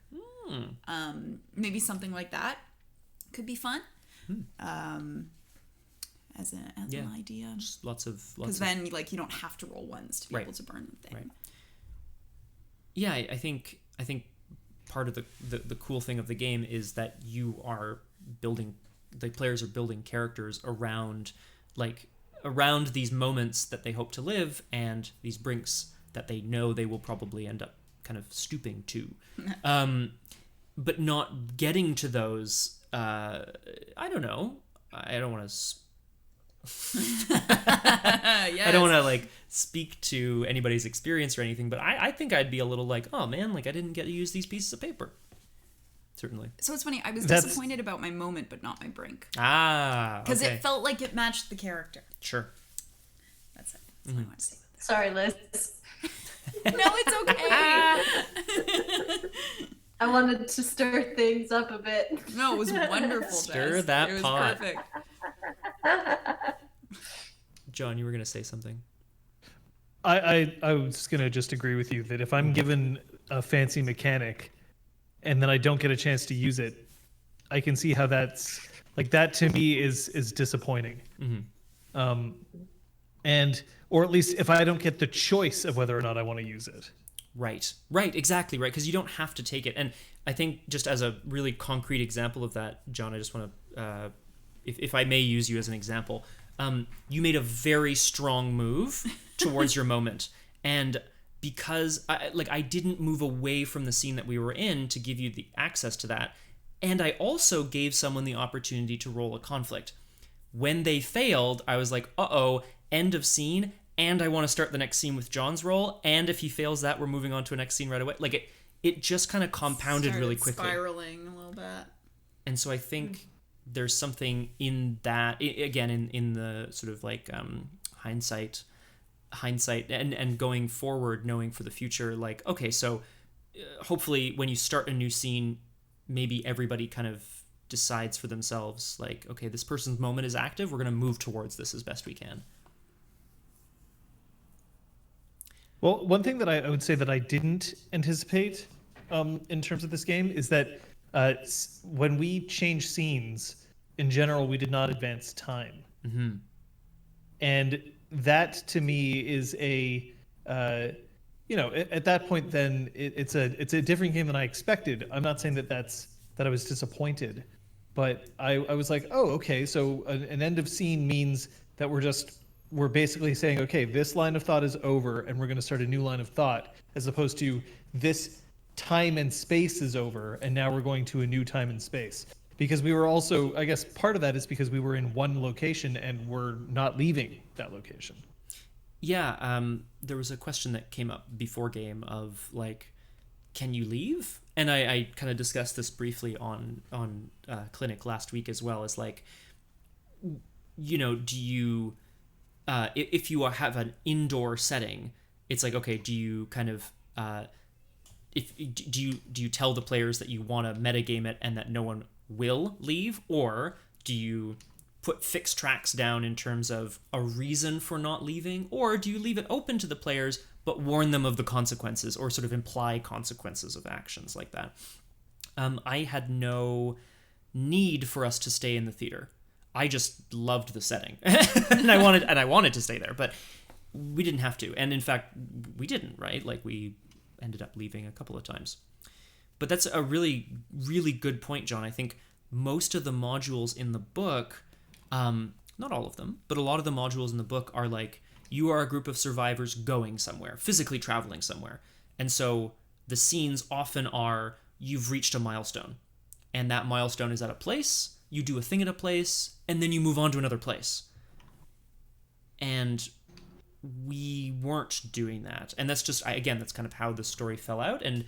Maybe something like that could be fun. As an idea. Just lots of because then like you don't have to roll 1s to be able to burn the thing. Right. Yeah, I think part of the cool thing of the game is that the players are building characters around these moments that they hope to live and these brinks that they know they will probably end up kind of stooping to. But not getting to those, I don't know. I don't want to... Yes. I don't want to like speak to anybody's experience or anything, but I think I'd be a little like, oh man, like I didn't get to use these pieces of paper. Certainly. So it's funny, I was disappointed about my moment, but not my brink. Ah, because it felt like it matched the character. Sure. That's it. That's all I want to say about this. Sorry, Liz. No, it's okay. I wanted to stir things up a bit. No, it was wonderful. Stir Jess. that it was pot. Perfect. John, you were going to say something. I was going to just agree with you that if I'm given a fancy mechanic and then I don't get a chance to use it, I can see how that's like that to me is disappointing. And or at least if I don't get the choice of whether or not I want to use it. Right, exactly right, because you don't have to take it. And I think just as a really concrete example of that, John, I just want to, if I may use you as an example, you made a very strong move towards your moment. And because I didn't move away from the scene that we were in to give you the access to that, and I also gave someone the opportunity to roll a conflict. When they failed, I was like, uh-oh, end of scene, and I want to start the next scene with John's roll, and if he fails that, we're moving on to a next scene right away. Like it just kind of compounded really quickly. Spiraling a little bit. And so I think there's something in that, again, in the sort of like hindsight and going forward, knowing for the future, like, okay, so hopefully when you start a new scene, maybe everybody kind of decides for themselves, like, okay, this person's moment is active, we're going to move towards this as best we can. Well, one thing that I would say that I didn't anticipate in terms of this game is that when we change scenes, in general, we did not advance time. Mm-hmm. And that, to me, is a, at that point, then it's a different game than I expected. I'm not saying that I was disappointed, but I was like, oh, okay, so an end of scene means that we're basically saying, okay, this line of thought is over and we're going to start a new line of thought, as opposed to this time and space is over and now we're going to a new time and space. Because we were also, I guess part of that is because we were in one location and we're not leaving that location. Yeah, there was a question that came up before game of like, can you leave? And I kind of discussed this briefly on Clinic last week as well, as like, do you... if you have an indoor setting, it's like, okay, do you kind of do you tell the players that you want to metagame it and that no one will leave, or do you put fixed tracks down in terms of a reason for not leaving, or do you leave it open to the players but warn them of the consequences or sort of imply consequences of actions like that? I had no need for us to stay in the theater. I just loved the setting and I wanted to stay there, but we didn't have to. And in fact, we didn't, right? Like we ended up leaving a couple of times. But that's a really, really good point, John. I think most of the modules in the book, not all of them, but a lot of the modules in the book are like, you are a group of survivors going somewhere, physically traveling somewhere. And so the scenes often are, you've reached a milestone, and that milestone is at a place, you do a thing at a place, and then you move on to another place. And we weren't doing that. And that's just, that's kind of how the story fell out. And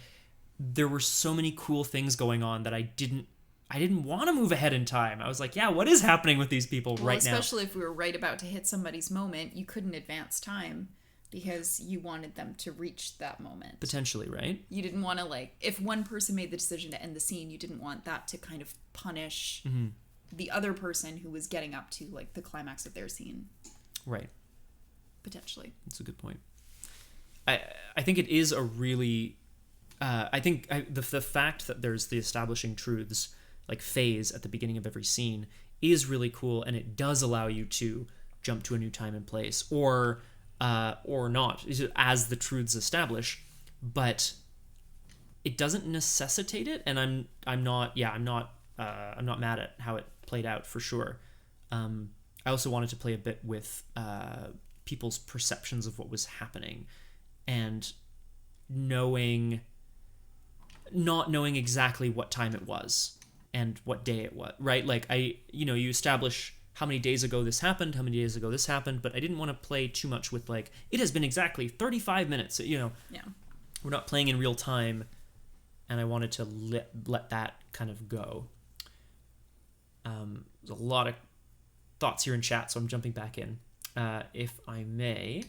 there were so many cool things going on that I didn't want to move ahead in time. I was like, yeah, what is happening with these people right now? Especially if we were right about to hit somebody's moment, you couldn't advance time because you wanted them to reach that moment. Potentially, right? You didn't want to, like, if one person made the decision to end the scene, you didn't want that to kind of punish the other person who was getting up to, like, the climax of their scene. Right. Potentially. That's a good point. I think it is a really... the fact that there's the establishing truths like phase at the beginning of every scene is really cool, and it does allow you to jump to a new time and place or not as the truths establish. But it doesn't necessitate it, and I'm not mad at how it played out for sure. I also wanted to play a bit with people's perceptions of what was happening, and not knowing exactly what time it was and what day it was, right? Like you establish how many days ago this happened, but I didn't want to play too much with like, it has been exactly 35 minutes, Yeah. We're not playing in real time, and I wanted to let that kind of go. There's a lot of thoughts here in chat, so I'm jumping back in. If I may,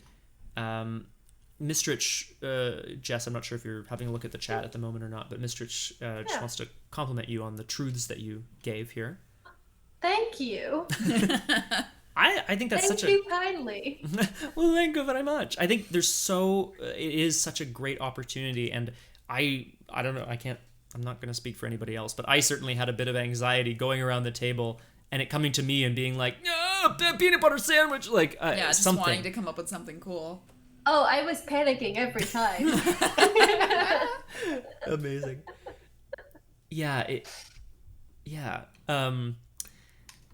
Mistrich, Jess, I'm not sure if you're having a look at the chat at the moment or not, but Mistrich just wants to compliment you on the truths that you gave here. Thank you. I think that's Thank you kindly. Well, thank you very much. I think it is such a great opportunity, and I don't know, I'm not going to speak for anybody else, but I certainly had a bit of anxiety going around the table and it coming to me and being like, no, peanut butter sandwich, like just something. wanting to come up with something cool. Oh, I was panicking every time. Amazing.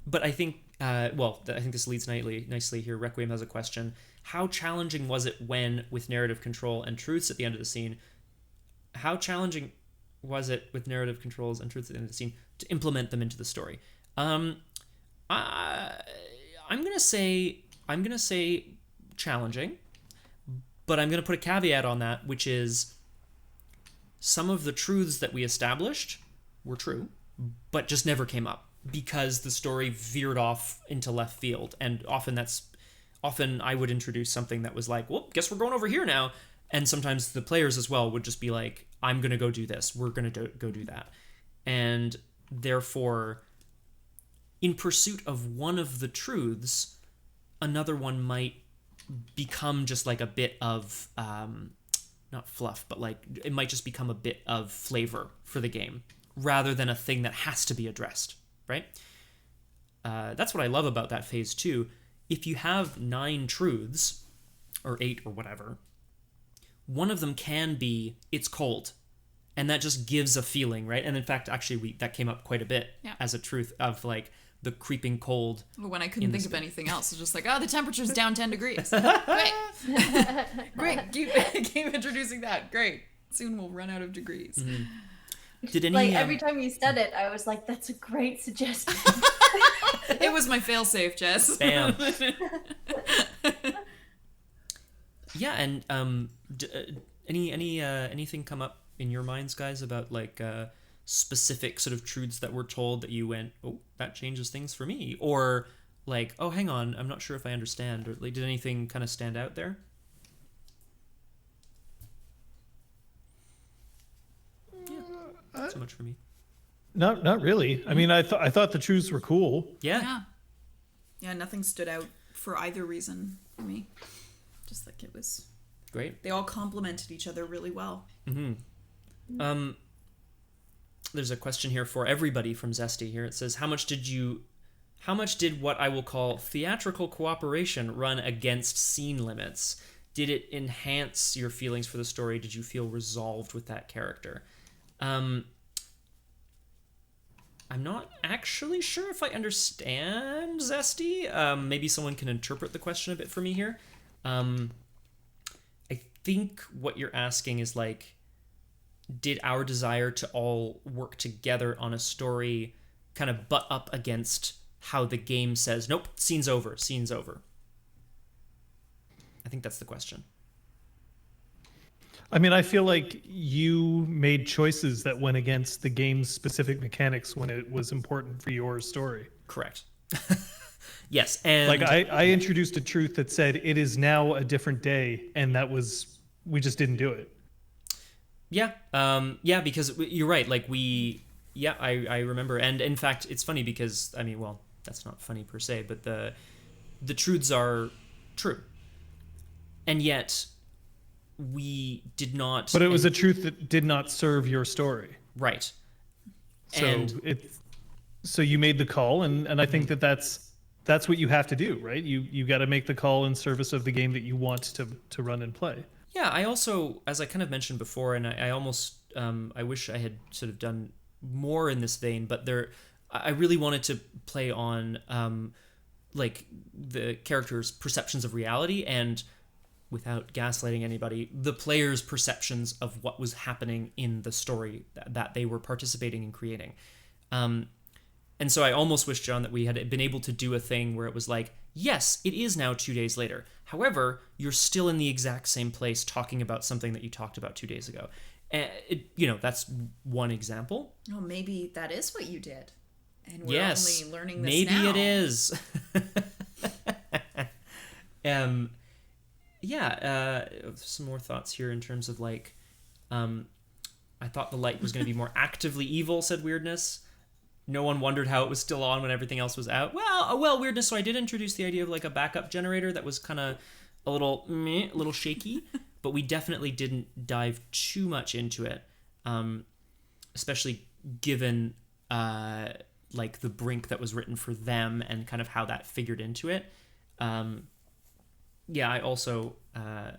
But I think, I think this leads nicely here. Requiem has a question. How challenging was it when, with narrative control and truths at the end of the scene, to implement them into the story? I'm gonna say challenging, but I'm gonna put a caveat on that, which is some of the truths that we established were true, but just never came up because the story veered off into left field, and often I would introduce something that was like, well, guess we're going over here now, and sometimes the players as well would just be like, I'm gonna go do this, we're gonna go do that, and therefore, in pursuit of one of the truths, another one might become just like a bit of, not fluff, but like it might just become a bit of flavor for the game rather than a thing that has to be addressed, right? That's what I love about that phase 2. If you have 9 truths, or 8 or whatever, one of them can be, it's cold. And that just gives a feeling, right? And in fact, actually, that came up quite a bit as a truth of like the creeping cold. When I couldn't think of anything else, it's just like, the temperature's down 10 degrees. Great. Keep introducing that. Great. Soon we'll run out of degrees. Mm-hmm. Did any like every time you said it, I was like, that's a great suggestion. It was my fail-safe, Jess. Bam. Yeah, and anything come up in your minds, guys, about like specific sort of truths that were told that you went, oh, that changes things for me, or like, oh, hang on, I'm not sure if I understand, or like, did anything kind of stand out there? Not so much for me. Not really. I mean, I thought the truths were cool. Yeah, nothing stood out for either reason for me. Just like it was great. They all complemented each other really well. Mm-hmm. There's a question here for everybody from Zesty here. It says, how much did what I will call theatrical cooperation run against scene limits? Did it enhance your feelings for the story? Did you feel resolved with that character? I'm not actually sure if I understand Zesty. Maybe someone can interpret the question a bit for me here. I think what you're asking is like, did our desire to all work together on a story kind of butt up against how the game says, nope, scene's over. I think that's the question. I mean, I feel like you made choices that went against the game's specific mechanics when it was important for your story. Correct. Yes, and like I introduced a truth that said it is now a different day, and we just didn't do it. Yeah, because you're right. Like I remember, and in fact, it's funny because I mean, well, that's not funny per se, but the truths are true, and yet we did not. But it was a truth that did not serve your story, right? So you made the call, and I think that's what you have to do, right? You got to make the call in service of the game that you want to run and play. Yeah, I also, as I kind of mentioned before, and I almost I wish I had sort of done more in this vein, but I really wanted to play on like the characters' perceptions of reality and, without gaslighting anybody, the players' perceptions of what was happening in the story that they were participating in creating. And so I almost wish, John, that we had been able to do a thing where it was like, yes, it is now 2 days later. However, you're still in the exact same place talking about something that you talked about 2 days ago. And that's one example. Oh, maybe that is what you did. And we're yes, only learning this maybe now. It is. Some more thoughts here in terms of like, I thought the light was going to be more actively evil, said Weirdness. No one wondered how it was still on when everything else was out. Well, Weirdness. So I did introduce the idea of like a backup generator that was kind of a little shaky, but we definitely didn't dive too much into it, especially given like the brink that was written for them and kind of how that figured into it. I also. I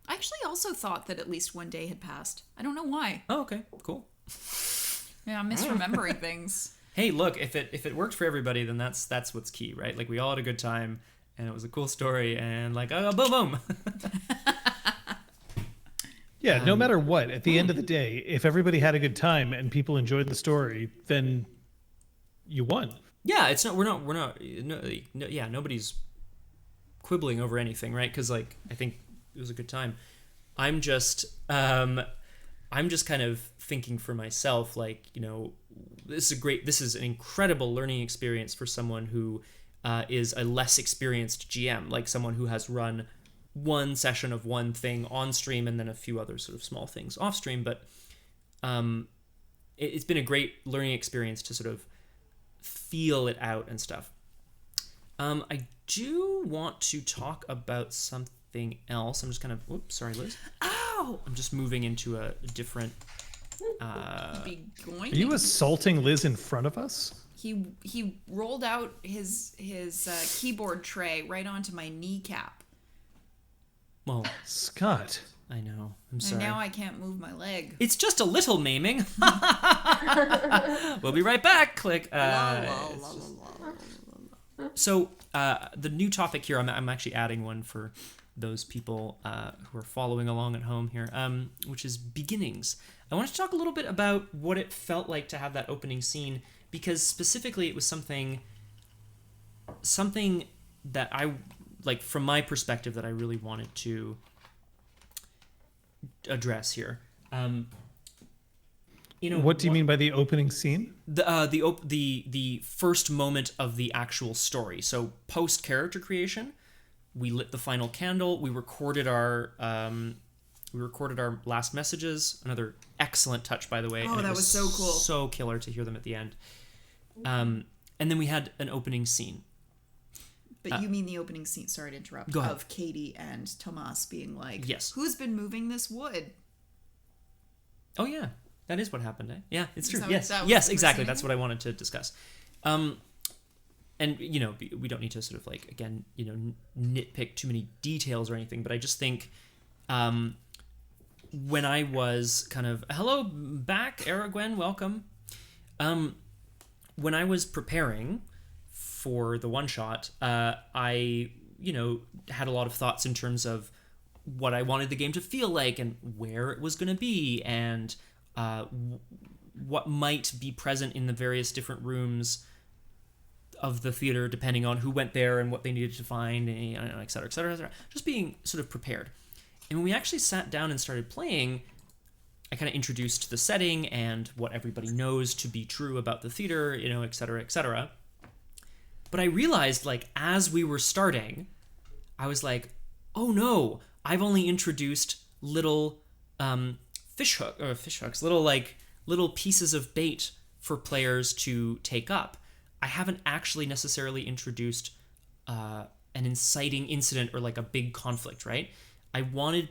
actually also thought that at least one day had passed. I don't know why. Oh, okay, cool. Yeah, I'm misremembering things. Hey, look, if it worked for everybody, then that's what's key, right? Like, we all had a good time, and it was a cool story, and like, boom, boom. Yeah, no matter what, at the end of the day, if everybody had a good time and people enjoyed the story, then you won. Yeah, nobody's quibbling over anything, right? Because like, I think it was a good time. I'm just kind of thinking for myself, like, this is an incredible learning experience for someone who is a less experienced GM, like someone who has run one session of one thing on stream and then a few other sort of small things off stream. But it's been a great learning experience to sort of feel it out and stuff. I do want to talk about something else. I'm just kind of, whoops, sorry, Liz. Ow! I'm just moving into a different. Are you assaulting Liz in front of us? He rolled out his keyboard tray right onto my kneecap. Well, Scott. I know. I'm sorry. And now I can't move my leg. It's just a little maiming. We'll be right back. Click. So the new topic here, I'm actually adding one for those people who are following along at home here, which is beginnings. I want to talk a little bit about what it felt like to have that opening scene, because specifically it was something that I, like, from my perspective, that I really wanted to address here. What do you mean by the opening scene? The first moment of the actual story. So post character creation, we lit the final candle. We recorded our last messages. Another excellent touch, by the way. Oh, and that was so cool. So killer to hear them at the end. And then we had an opening scene. But you mean the opening scene, sorry to interrupt, go ahead. Of Katie and Tomas being like, yes, who's been moving this wood? Oh, yeah. That is what happened, eh? Yeah, it's true. Yes, exactly. That's what I wanted to discuss. And, we don't need to sort of, like, again, nitpick too many details or anything, but I just think when I was kind of, hello back, Aragwen, welcome. When I was preparing for the one-shot, I, had a lot of thoughts in terms of what I wanted the game to feel like and where it was going to be and what might be present in the various different rooms of the theater, depending on who went there and what they needed to find, and et cetera, et cetera, et cetera. Just being sort of prepared. And when we actually sat down and started playing, I kind of introduced the setting and what everybody knows to be true about the theater, et cetera, et cetera. But I realized, like, as we were starting, I was like, oh no, I've only introduced little fish hooks, little pieces of bait for players to take up. I haven't actually necessarily introduced an inciting incident or like a big conflict, right? I wanted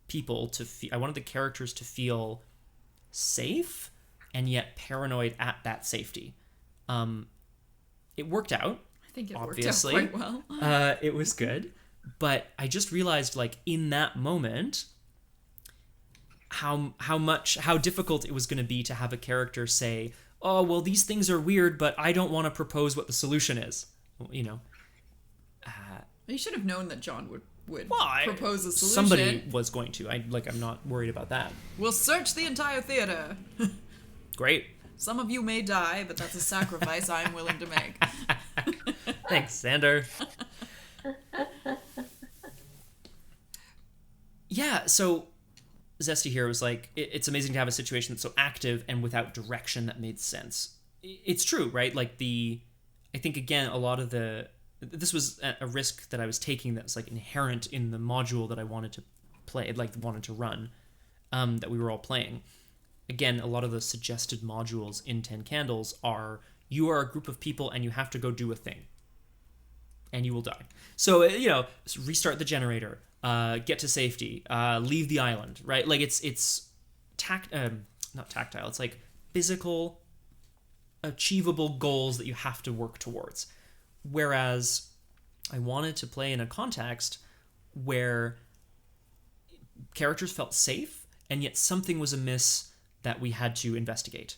the characters to feel safe and yet paranoid at that safety. It worked out. I think it obviously. Worked out quite well. It was good. But I just realized, like, in that moment, how difficult it was going to be to have a character say, oh, well, these things are weird, but I don't want to propose what the solution is. You know. You should have known that Jon would propose a solution. Somebody was going to. I'm not worried about that. We'll search the entire theater. Great. Some of you may die, but that's a sacrifice I'm willing to make. Thanks, Xander. Yeah, so Zesty here was like, it's amazing to have a situation that's so active and without direction that made sense. It's true, right? Like I think, again, a lot of this was a risk that I was taking that was like inherent in the module that I wanted to play, like wanted to run, that we were all playing. Again, a lot of the suggested modules in 10 Candles are, you are a group of people and you have to go do a thing. And you will die. So, restart the generator, get to safety, leave the island, right? Like it's not tactile, it's like physical, achievable goals that you have to work towards. Whereas I wanted to play in a context where characters felt safe and yet something was amiss that we had to investigate.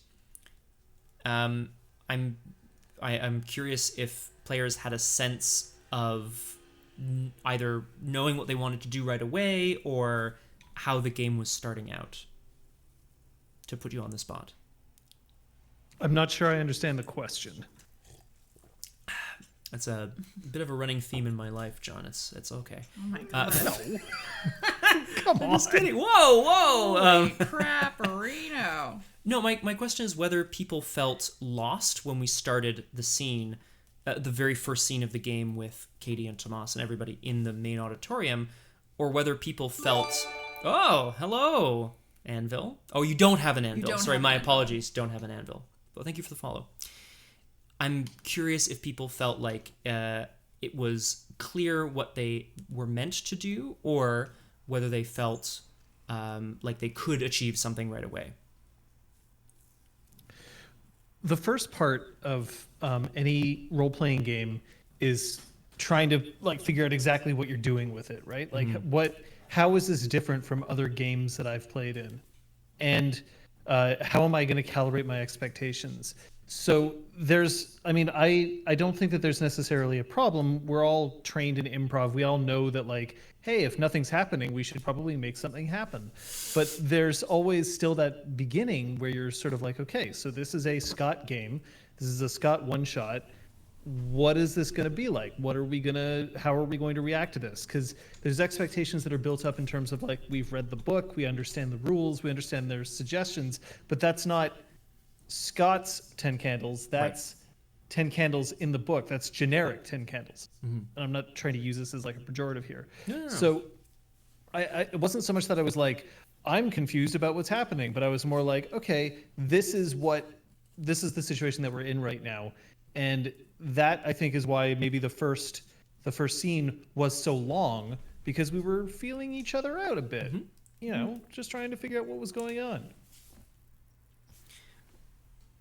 I'm curious if players had a sense of either knowing what they wanted to do right away or how the game was starting out. To put you on the spot. I'm not sure I understand the question. That's a bit of a running theme in my life, John. It's okay. Oh my god. No. Come on. I'm just kidding. Whoa. Holy crap-arino. No, my question is whether people felt lost when we started the scene, the very first scene of the game with Katie and Tomas and everybody in the main auditorium, or whether people felt, oh, hello, Anvil. Oh, you don't have an anvil. Sorry, my apologies. Don't have an anvil. Well, thank you for the follow. I'm curious if people felt like it was clear what they were meant to do, or whether they felt like they could achieve something right away. The first part of any role-playing game is trying to figure out exactly what you're doing with it, right? Like how is this different from other games that I've played in? And how am I going to calibrate my expectations? So I don't think that there's necessarily a problem. We're all trained in improv. We all know that hey, if nothing's happening, we should probably make something happen. But there's always still that beginning where you're sort of like, okay, so this is a Scott game. This is a Scott one-shot. What is this going to be like? How are we going to react to this? Because there's expectations that are built up in terms of we've read the book, we understand the rules, we understand their suggestions, but that's not Scott's 10 Candles. That's 10 Candles in the book. That's generic 10 Candles. Mm-hmm. And I'm not trying to use this as a pejorative here. No. So it wasn't so much that I was I'm confused about what's happening, but I was more okay, this is the situation that we're in right now. And that, I think, is why maybe the first scene was so long, because we were feeling each other out a bit. Mm-hmm. Just trying to figure out what was going on.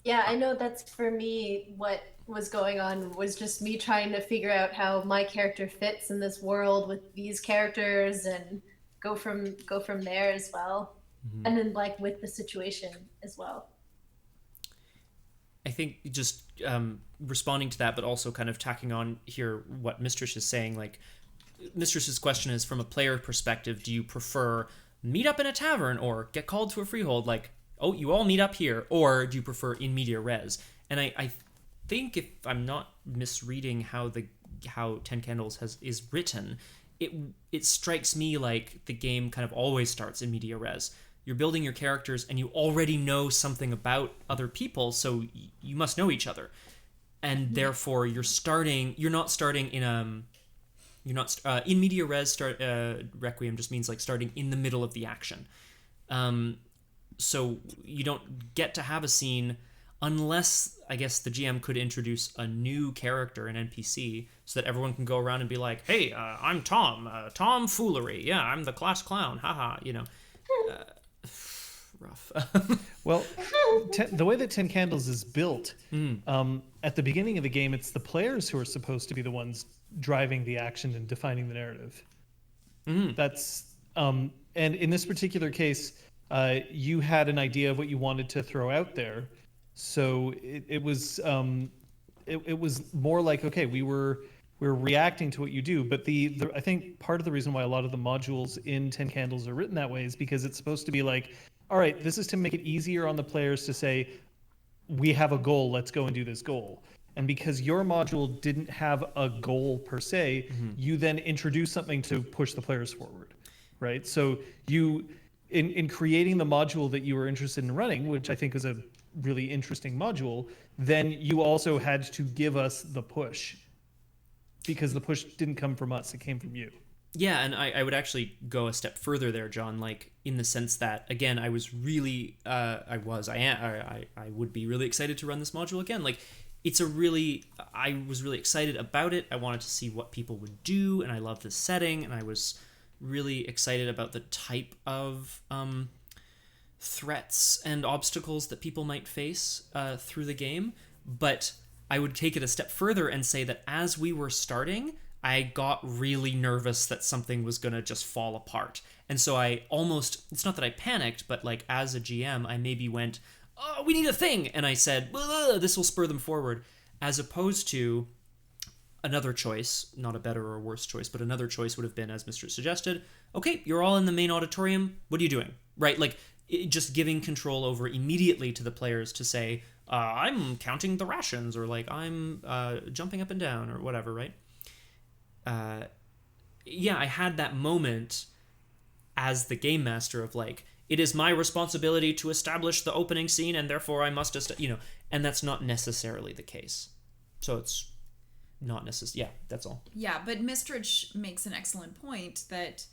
Yeah, I know that's for me what was going on was just me trying to figure out how my character fits in this world with these characters and go from there as well. Mm-hmm. And then with the situation as well. I think just responding to that, but also kind of tacking on here what Mistress is saying, Mistress's question is from a player perspective, do you prefer meet up in a tavern or get called to a freehold? Oh, you all meet up here, or do you prefer in media res? And I think, if I'm not misreading how 10 Candles is written, it strikes me like the game kind of always starts in media res. You're building your characters, and you already know something about other people, so you must know each other, and therefore you're not starting in in media res. Requiem just means starting in the middle of the action. So you don't get to have a scene unless, I guess, the GM could introduce a new character, an NPC, so that everyone can go around and be like, hey, I'm Tom. Tom Foolery. Yeah, I'm the class clown. Haha, rough. Well, the way that 10 Candles is built, at the beginning of the game, it's the players who are supposed to be the ones driving the action and defining the narrative. That's and in this particular case, you had an idea of what you wanted to throw out there. So it was more like, okay, we were reacting to what you do. But I think part of the reason why a lot of the modules in 10 Candles are written that way is because it's supposed to be like, all right, this is to make it easier on the players to say, we have a goal, let's go and do this goal. And because your module didn't have a goal per se, you then introduce something to push the players forward, right? So you, in creating the module that you were interested in running, which I think was a really interesting module, then you also had to give us the push, because the push didn't come from us, it came from you. Yeah, and I would actually go a step further there, John, like in the sense that, again, I was really, I would be really excited to run this module again. Like, I was really excited about it. I wanted to see what people would do, and I loved the setting, and I was really excited about the type of threats and obstacles that people might face through the game. But I would take it a step further and say that as we were starting, I got really nervous that something was going to just fall apart. And so I almost, it's not that I panicked, but like as a GM, I maybe went, oh, we need a thing. And I said, this will spur them forward. As opposed to another choice, not a better or worse choice, but another choice would have been, as Mr. suggested, okay, you're all in the main auditorium. What are you doing? Right? Like just giving control over immediately to the players to say, I'm counting the rations, or like I'm jumping up and down, or whatever, right? I had that moment as the game master of like, it is my responsibility to establish the opening scene, and therefore I must, and that's not necessarily the case. So it's not necessary. Yeah, that's all. Yeah, but Mistrich makes an excellent point that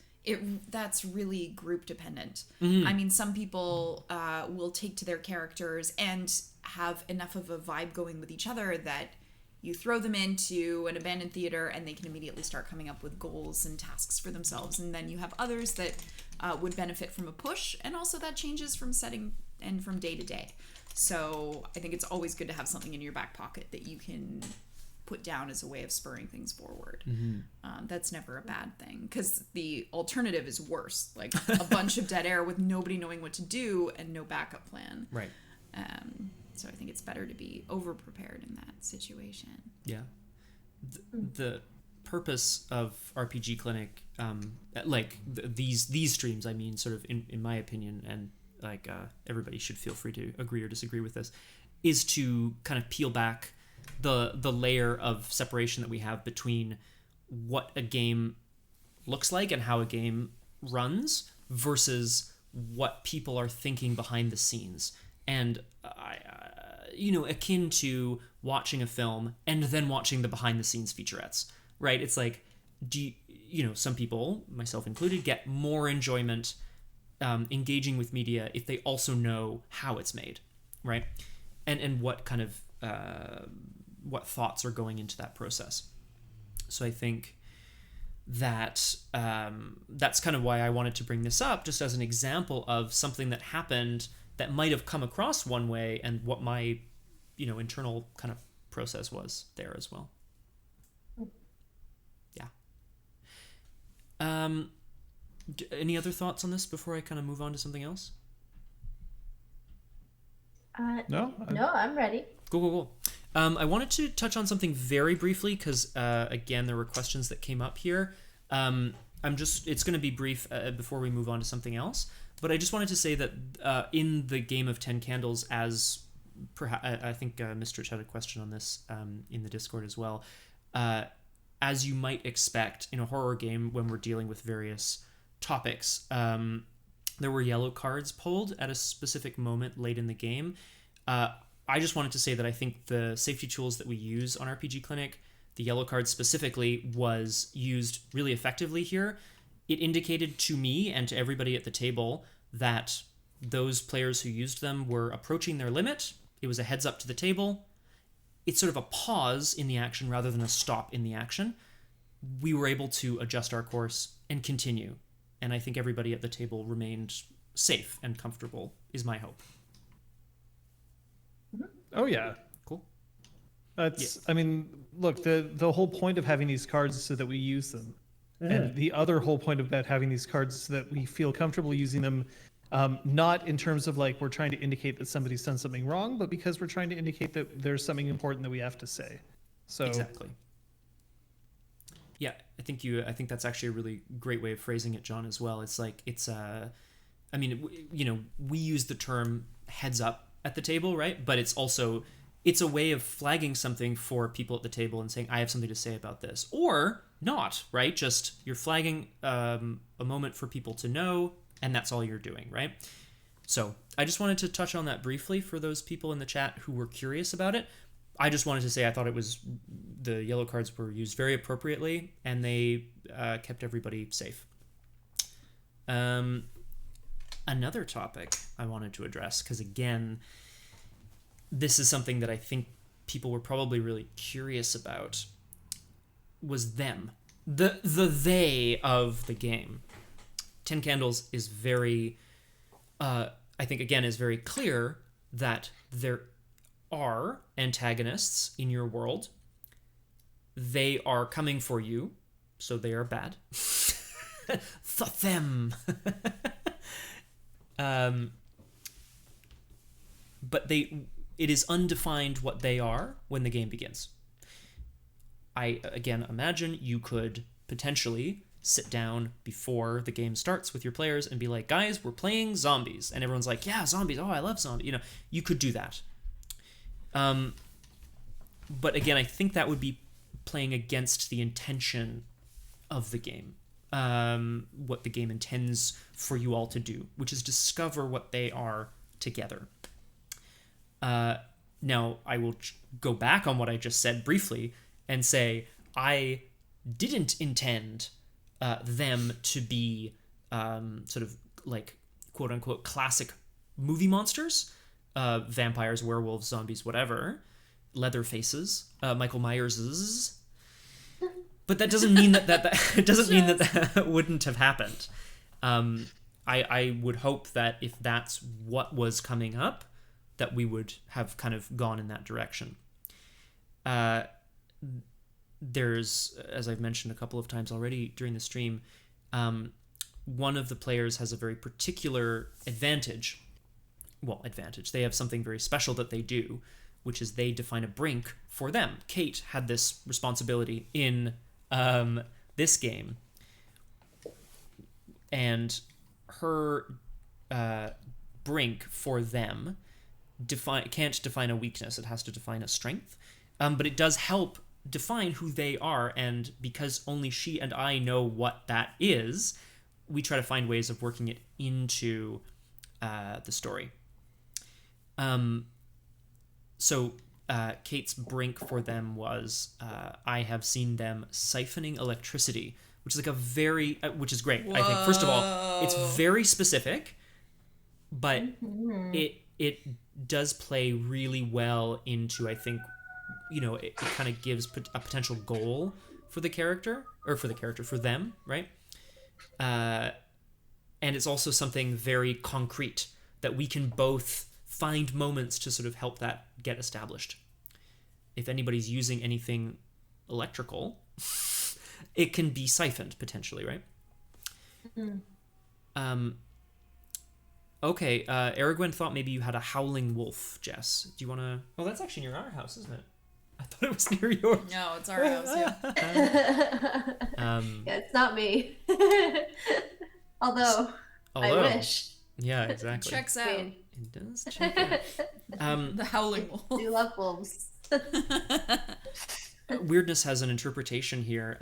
that's really group dependent. I mean, some people will take to their characters and have enough of a vibe going with each other that you throw them into an abandoned theater and they can immediately start coming up with goals and tasks for themselves. And then you have others that would benefit from a push, and also that changes from setting and from day to day. So I think it's always good to have something in your back pocket that you can put down as a way of spurring things forward. That's never a bad thing, because the alternative is worse, like a bunch of dead air with nobody knowing what to do and no backup plan. Right. So I think it's better to be over-prepared in that situation. Yeah. The purpose of RPG Clinic, like these streams, I mean, sort of in my opinion, and like everybody should feel free to agree or disagree with this, is to kind of peel back the layer of separation that we have between what a game looks like and how a game runs versus what people are thinking behind the scenes. And akin to watching a film and then watching the behind the scenes featurettes, right? It's like, some people, myself included, get more enjoyment engaging with media if they also know how it's made, right? And what kind of what thoughts are going into that process. So I think that that's kind of why I wanted to bring this up, just as an example of something that happened that might have come across one way, and what my internal kind of process was there as well. Yeah. Any other thoughts on this before I kind of move on to something else? No, I'm ready. Cool. I wanted to touch on something very briefly because, again, there were questions that came up here. It's going to be brief before we move on to something else. But I just wanted to say that in the game of 10 Candles, as I think Mr. Rich had a question on this in the Discord as well, as you might expect in a horror game when we're dealing with various topics, there were yellow cards pulled at a specific moment late in the game. I just wanted to say that I think the safety tools that we use on RPG Clinic, the yellow card specifically, was used really effectively here. It indicated to me and to everybody at the table that those players who used them were approaching their limit. It was a heads up to the table. It's sort of a pause in the action rather than a stop in the action. We were able to adjust our course and continue. And I think everybody at the table remained safe and comfortable, is my hope. Oh, yeah. Cool. That's, yeah. I mean, look, the whole point of having these cards is so that we use them. And the other whole point about having these cards is so that we feel comfortable using them Not in terms of like we're trying to indicate that somebody's done something wrong, but because we're trying to indicate that there's something important that we have to say. So exactly. Yeah, I think that's actually a really great way of phrasing it, John, as well. It's like I mean, we use the term heads up at the table, right? But it's a way of flagging something for people at the table and saying, I have something to say about this. Or not, right? Just you're flagging a moment for people to know, and that's all you're doing, right? So I just wanted to touch on that briefly for those people in the chat who were curious about it. I just wanted to say I thought the yellow cards were used very appropriately, and they kept everybody safe. Another topic I wanted to address, because again, this is something that I think people were probably really curious about, was them. The they of the game. 10 Candles is very, I think again, is very clear that there are antagonists in your world. They are coming for you, so they are bad. Them. But it is undefined what they are when the game begins. I, again, imagine you could potentially sit down before the game starts with your players and be like, guys, we're playing zombies. And everyone's like, yeah, zombies. Oh, I love zombies. You could do that. But again, I think that would be playing against the intention of the game. What the game intends for you all to do, which is discover what they are together. Now, I will go back on what I just said briefly and say I didn't intend them to be sort of like quote-unquote classic movie monsters, vampires, werewolves, zombies, whatever, leather faces, Michael Myers's. But that doesn't mean that it doesn't mean that wouldn't have happened. I would hope that if that's what was coming up, that we would have kind of gone in that direction. There's, as I've mentioned a couple of times already during the stream, one of the players has a very particular advantage. Well, advantage. They have something very special that they do, which is they define a brink for them. Kate had this responsibility in this game, and her brink for them can't define a weakness. It has to define a strength, but it does help define who they are, and because only she and I know what that is, we try to find ways of working it into the story. So Kate's brink for them was, I have seen them siphoning electricity, which is like which is great. Whoa. I think, first of all, it's very specific, but it does play really well into, I think, it kind of gives a potential goal for for them, right? And it's also something very concrete that we can both find moments to sort of help that get established. If anybody's using anything electrical, it can be siphoned potentially, right? Okay, Aragwen thought maybe you had a howling wolf, Jess. Do you want to... Oh, that's actually near our house, isn't it? I thought it was near yours. No, it's our house, yeah. Yeah, it's not me. Although, I wish. Yeah, exactly. Checks out. It does check out. The howling wolf. You love wolves. Weirdness has an interpretation here.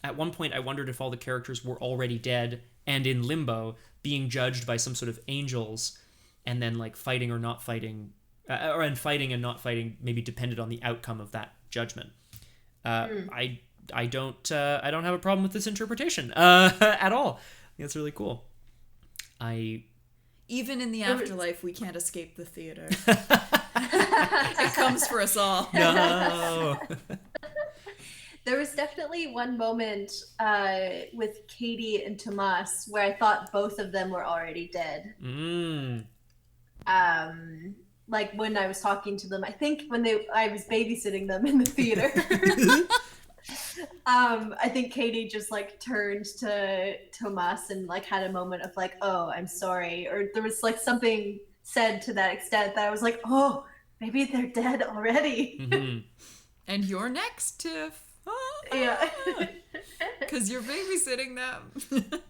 At one point, I wondered if all the characters were already dead and in limbo, being judged by some sort of angels, and then like fighting or not fighting, and fighting and not fighting maybe depended on the outcome of that judgment. I don't have a problem with this interpretation at all. I think that's really cool. Even in the afterlife, we can't escape the theater. It comes for us all. No. There was definitely one moment with Katie and Tomas where I thought both of them were already dead. Like when I was talking to them, I think when I was babysitting them in the theater. I think Katie just like turned to Tomas and like had a moment of like, oh, I'm sorry, or there was like something said to that extent that I was like, oh, maybe they're dead already. Mm-hmm. And you're next, Tiff. Yeah. Because you're babysitting them.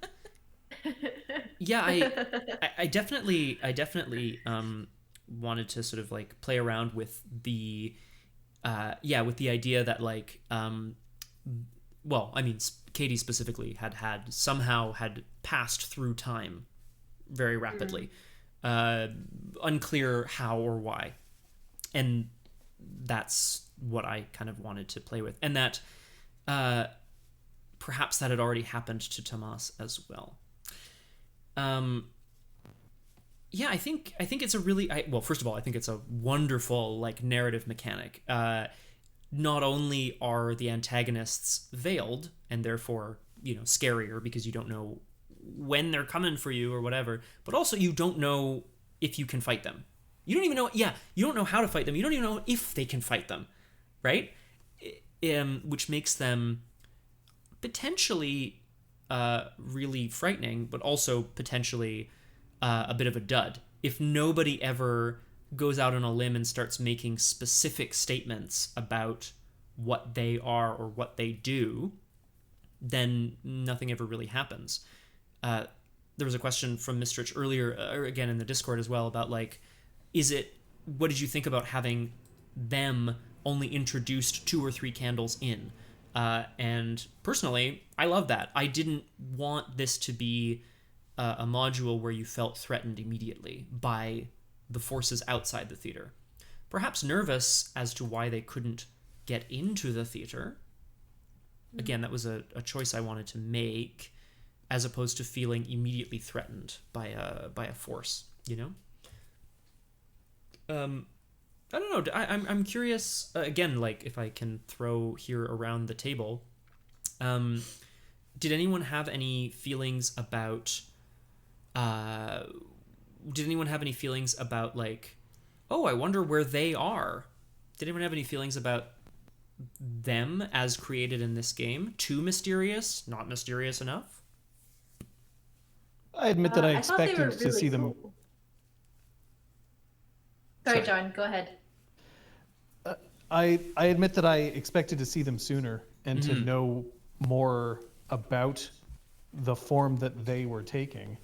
Yeah, I definitely wanted to sort of like play around with the with the idea that like well, I mean, Katie specifically had somehow passed through time very rapidly. Unclear how or why. And that's what I kind of wanted to play with. And that perhaps that had already happened to Tomas as well. Yeah, I think it's a really well, first of all, I think it's a wonderful like narrative mechanic. Not only are the antagonists veiled and therefore, scarier because you don't know when they're coming for you or whatever, but also you don't know if you can fight them. You don't even know, you don't know how to fight them. You don't even know if they can fight them, right? Which makes them potentially really frightening, but also potentially a bit of a dud. If nobody ever goes out on a limb and starts making specific statements about what they are or what they do, then nothing ever really happens. There was a question from Mistrich earlier, again in the Discord as well, about like, what did you think about having them only introduced 2 or 3 candles in? And personally, I love that. I didn't want this to be a module where you felt threatened immediately by the forces outside the theater. Perhaps nervous as to why they couldn't get into the theater. Again, that was a choice I wanted to make, as opposed to feeling immediately threatened by a force, I don't know. I'm curious, again, like if I can throw here around the table, did anyone have any feelings about like, oh, I wonder where they are? Did anyone have any feelings about them as created in this game? Too mysterious? Not mysterious enough? I admit that I thought they were expected to really see them. cool. Sorry, John, go ahead. I admit that I expected to see them sooner and to know more about the form that they were taking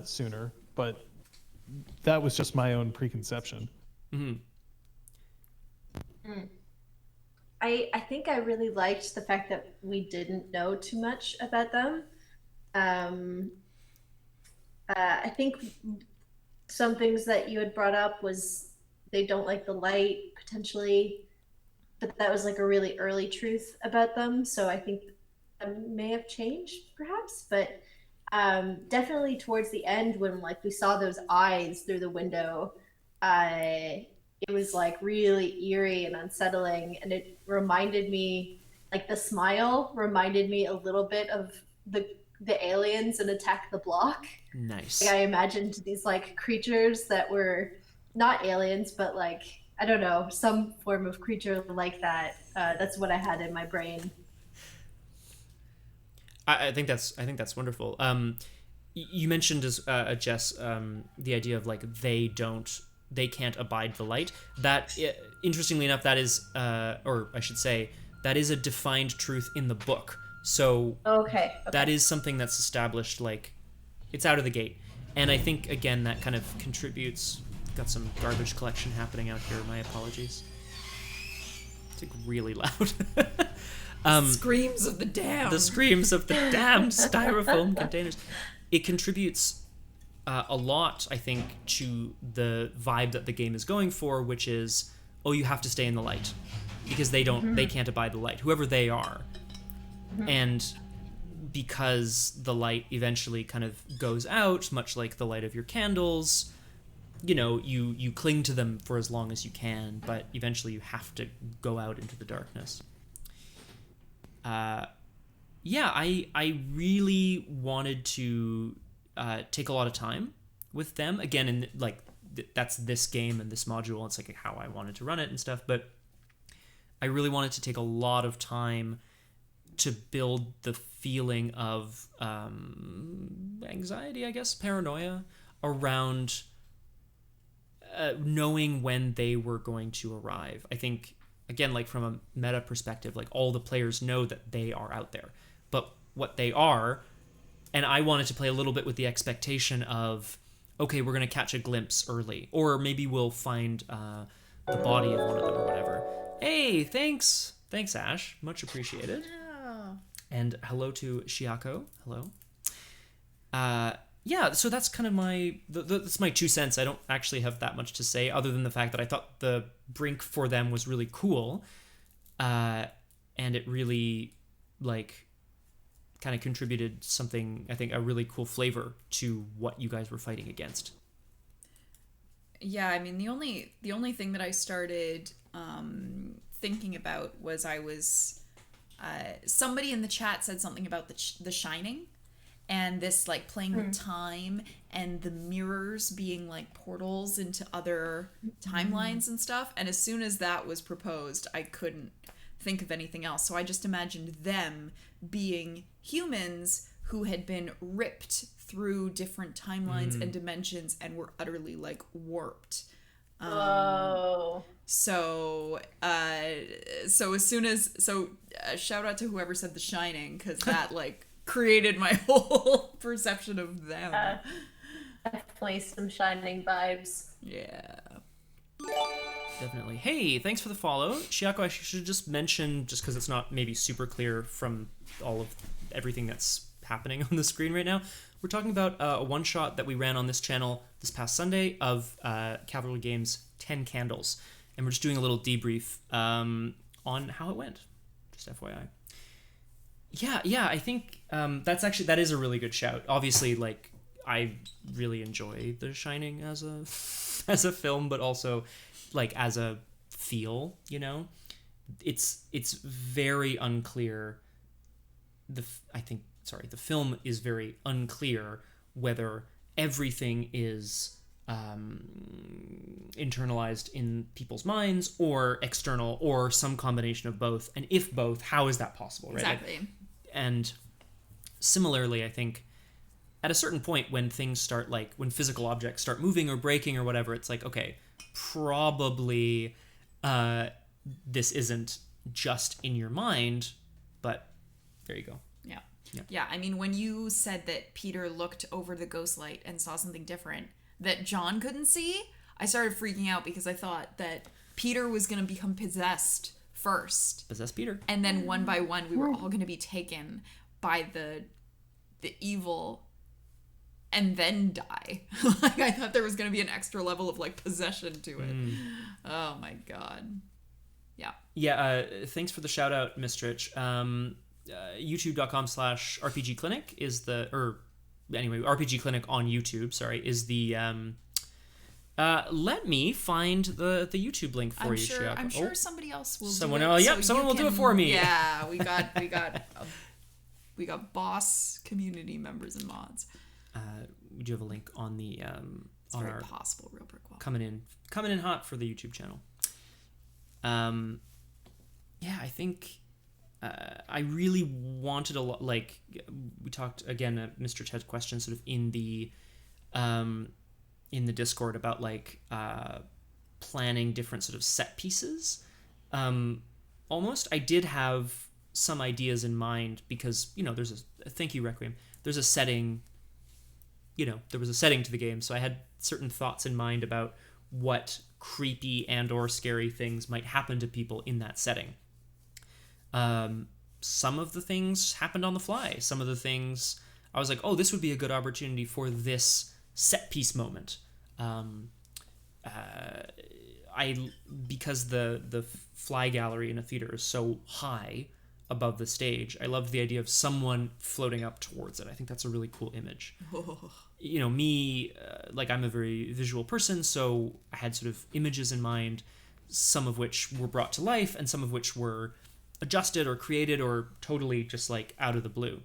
sooner, but that was just my own preconception. I think I really liked the fact that we didn't know too much about them. I think some things that you had brought up was they don't like the light, potentially, but that was like a really early truth about them. So I think that may have changed, perhaps. But definitely towards the end, when like we saw those eyes through the window, it was like really eerie and unsettling, and it reminded me, like the smile reminded me a little bit of the aliens in Attack the Block. Nice. Like, I imagined these like creatures that were not aliens, but like, I don't know, some form of creature like that. That's what I had in my brain. I think that's wonderful. You mentioned as Jess, the idea of like they can't abide the light. That, interestingly enough, that is, or I should say, that is a defined truth in the book. So okay. That is something that's established, like, it's out of the gate. And I think, again, that kind of contributes. Got some garbage collection happening out here. My apologies. It's like really loud. Screams of the damned. The screams of the damned styrofoam containers. It contributes a lot, I think, to the vibe that the game is going for, which is, oh, you have to stay in the light because they can't abide the light, whoever they are. And because the light eventually kind of goes out, much like the light of your candles, you cling to them for as long as you can, but eventually you have to go out into the darkness. I really wanted to take a lot of time with them. Again, and like that's this game and this module. It's like how I wanted to run it and stuff, but I really wanted to take a lot of time to build the feeling of anxiety, I guess, paranoia around knowing when they were going to arrive. I think, again, like from a meta perspective, like all the players know that they are out there, but what they are, and I wanted to play a little bit with the expectation of, okay, we're going to catch a glimpse early, or maybe we'll find the body of one of them or whatever. Hey, thanks, Ash, much appreciated. Yeah. And hello to Shiako. Hello. Yeah, so that's kind of that's my 2 cents. I don't actually have that much to say other than the fact that I thought the Brink for them was really cool. And it really, like, kind of contributed something, I think, a really cool flavor to what you guys were fighting against. Yeah, I mean, the only thing that I started thinking about was somebody in the chat said something about the Shining. And this, like, playing with time and the mirrors being, like, portals into other timelines and stuff. And as soon as that was proposed, I couldn't think of anything else. So I just imagined them being humans who had been ripped through different timelines and dimensions and were utterly, like, warped. Whoa. So as soon as... So, shout out to whoever said The Shining, because that, like... created my whole perception of them. Definitely some Shining vibes. Yeah. Definitely. Hey, thanks for the follow. Shiako, I should just mention, just because it's not maybe super clear from all of everything that's happening on the screen right now, we're talking about a one-shot that we ran on this channel this past Sunday of Cavalry Games 10 Candles. And we're just doing a little debrief on how it went. Just FYI. Yeah, I think that is a really good shout. Obviously, like, I really enjoy The Shining as a film, but also, like, as a feel, you know? It's very unclear. The film is very unclear whether everything is internalized in people's minds or external or some combination of both. And if both, how is that possible, right? Exactly. Like, and similarly, I think at a certain point when things start, like when physical objects start moving or breaking or whatever, it's like, okay, probably this isn't just in your mind, but there you go. Yeah, I mean, when you said that Peter looked over the ghost light and saw something different that Jon couldn't see, I started freaking out because I thought that Peter was going to become possessed first. Possess Peter. And then one by one, we were all going to be taken by the evil and then die. Like, I thought there was going to be an extra level of, like, possession to it. Oh, my God. Yeah. Yeah, thanks for the shout out, Mistrich. YouTube.com/RPGClinic is RPGClinic on YouTube, is the... let me find the YouTube link for you, Shiako. I'm sure somebody else will someone do it. else, yep, someone will do it for me. Yeah, we got boss community members and mods. We do have a link on the it's on very our possible real brick wall. coming in hot for the YouTube channel. Yeah, I think I really wanted a lot. Like, we talked again, Mr. Ted question sort of in the Discord about, like, planning different sort of set pieces. Almost, I did have some ideas in mind because, you know, there's a thank you, Requiem. There's a setting. You know, there was a setting to the game, so I had certain thoughts in mind about what creepy and or scary things might happen to people in that setting. Some of the things happened on the fly. Some of the things I was like, oh, this would be a good opportunity for this set piece moment. Because the fly gallery in a theater is so high above the stage, I loved the idea of someone floating up towards it. I think that's a really cool image. You know, me, like, I'm a very visual person, so I had sort of images in mind, some of which were brought to life and some of which were adjusted or created or totally just, like, out of the blue.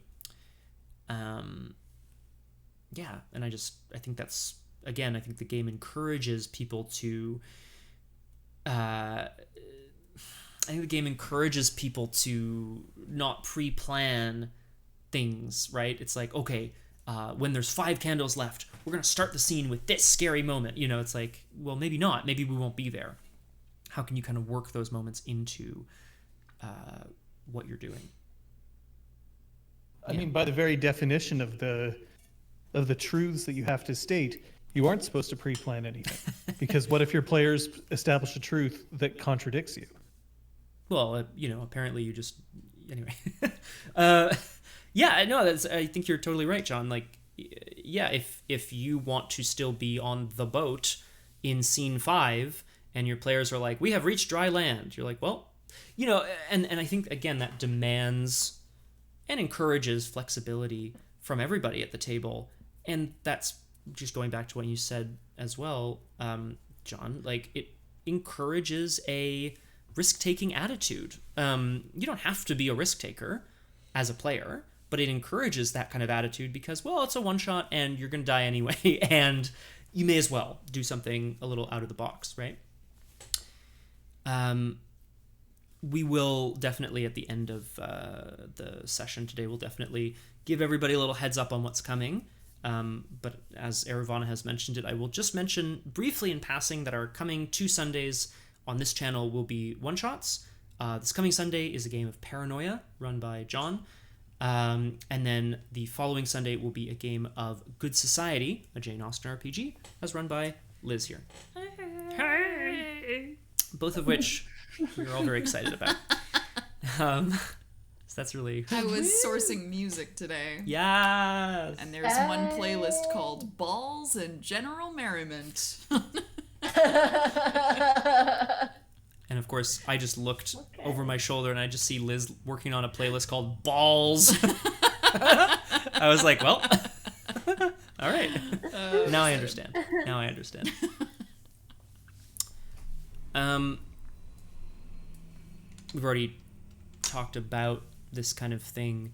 Yeah, and I think that's, again, I think the game encourages people to not pre-plan things, right? It's like, okay, when there's 5 candles left, we're going to start the scene with this scary moment. You know, it's like, well, maybe not. Maybe we won't be there. How can you kind of work those moments into what you're doing? I mean, by the very definition of the truths that you have to state, you aren't supposed to pre-plan anything. Because what if your players establish a truth that contradicts you? Well, apparently you just... Anyway. Yeah, no, I think you're totally right, John. Like, yeah, if you want to still be on the boat in scene 5 and your players are like, we have reached dry land, you're like, well, and I think, again, that demands and encourages flexibility from everybody at the table. And that's just going back to what you said as well, John, like, it encourages a risk-taking attitude. You don't have to be a risk-taker as a player, but it encourages that kind of attitude because, well, it's a one-shot and you're going to die anyway, and you may as well do something a little out of the box, right? We will definitely, at the end of the session today, we'll definitely give everybody a little heads up on what's coming. But as Eravana has mentioned it, I will just mention briefly in passing that our coming 2 Sundays on this channel will be one-shots. This coming Sunday is a game of Paranoia run by John. And then the following Sunday will be a game of Good Society, a Jane Austen RPG, as run by Liz here. Hey. Both of which we're all very excited about. So that's really... I was sourcing music today. Yes! And there's one playlist called Balls and General Merriment. And of course, I just looked over my shoulder and I just see Liz working on a playlist called Balls. I was like, well, all right. Now I understand. We've already talked about this kind of thing.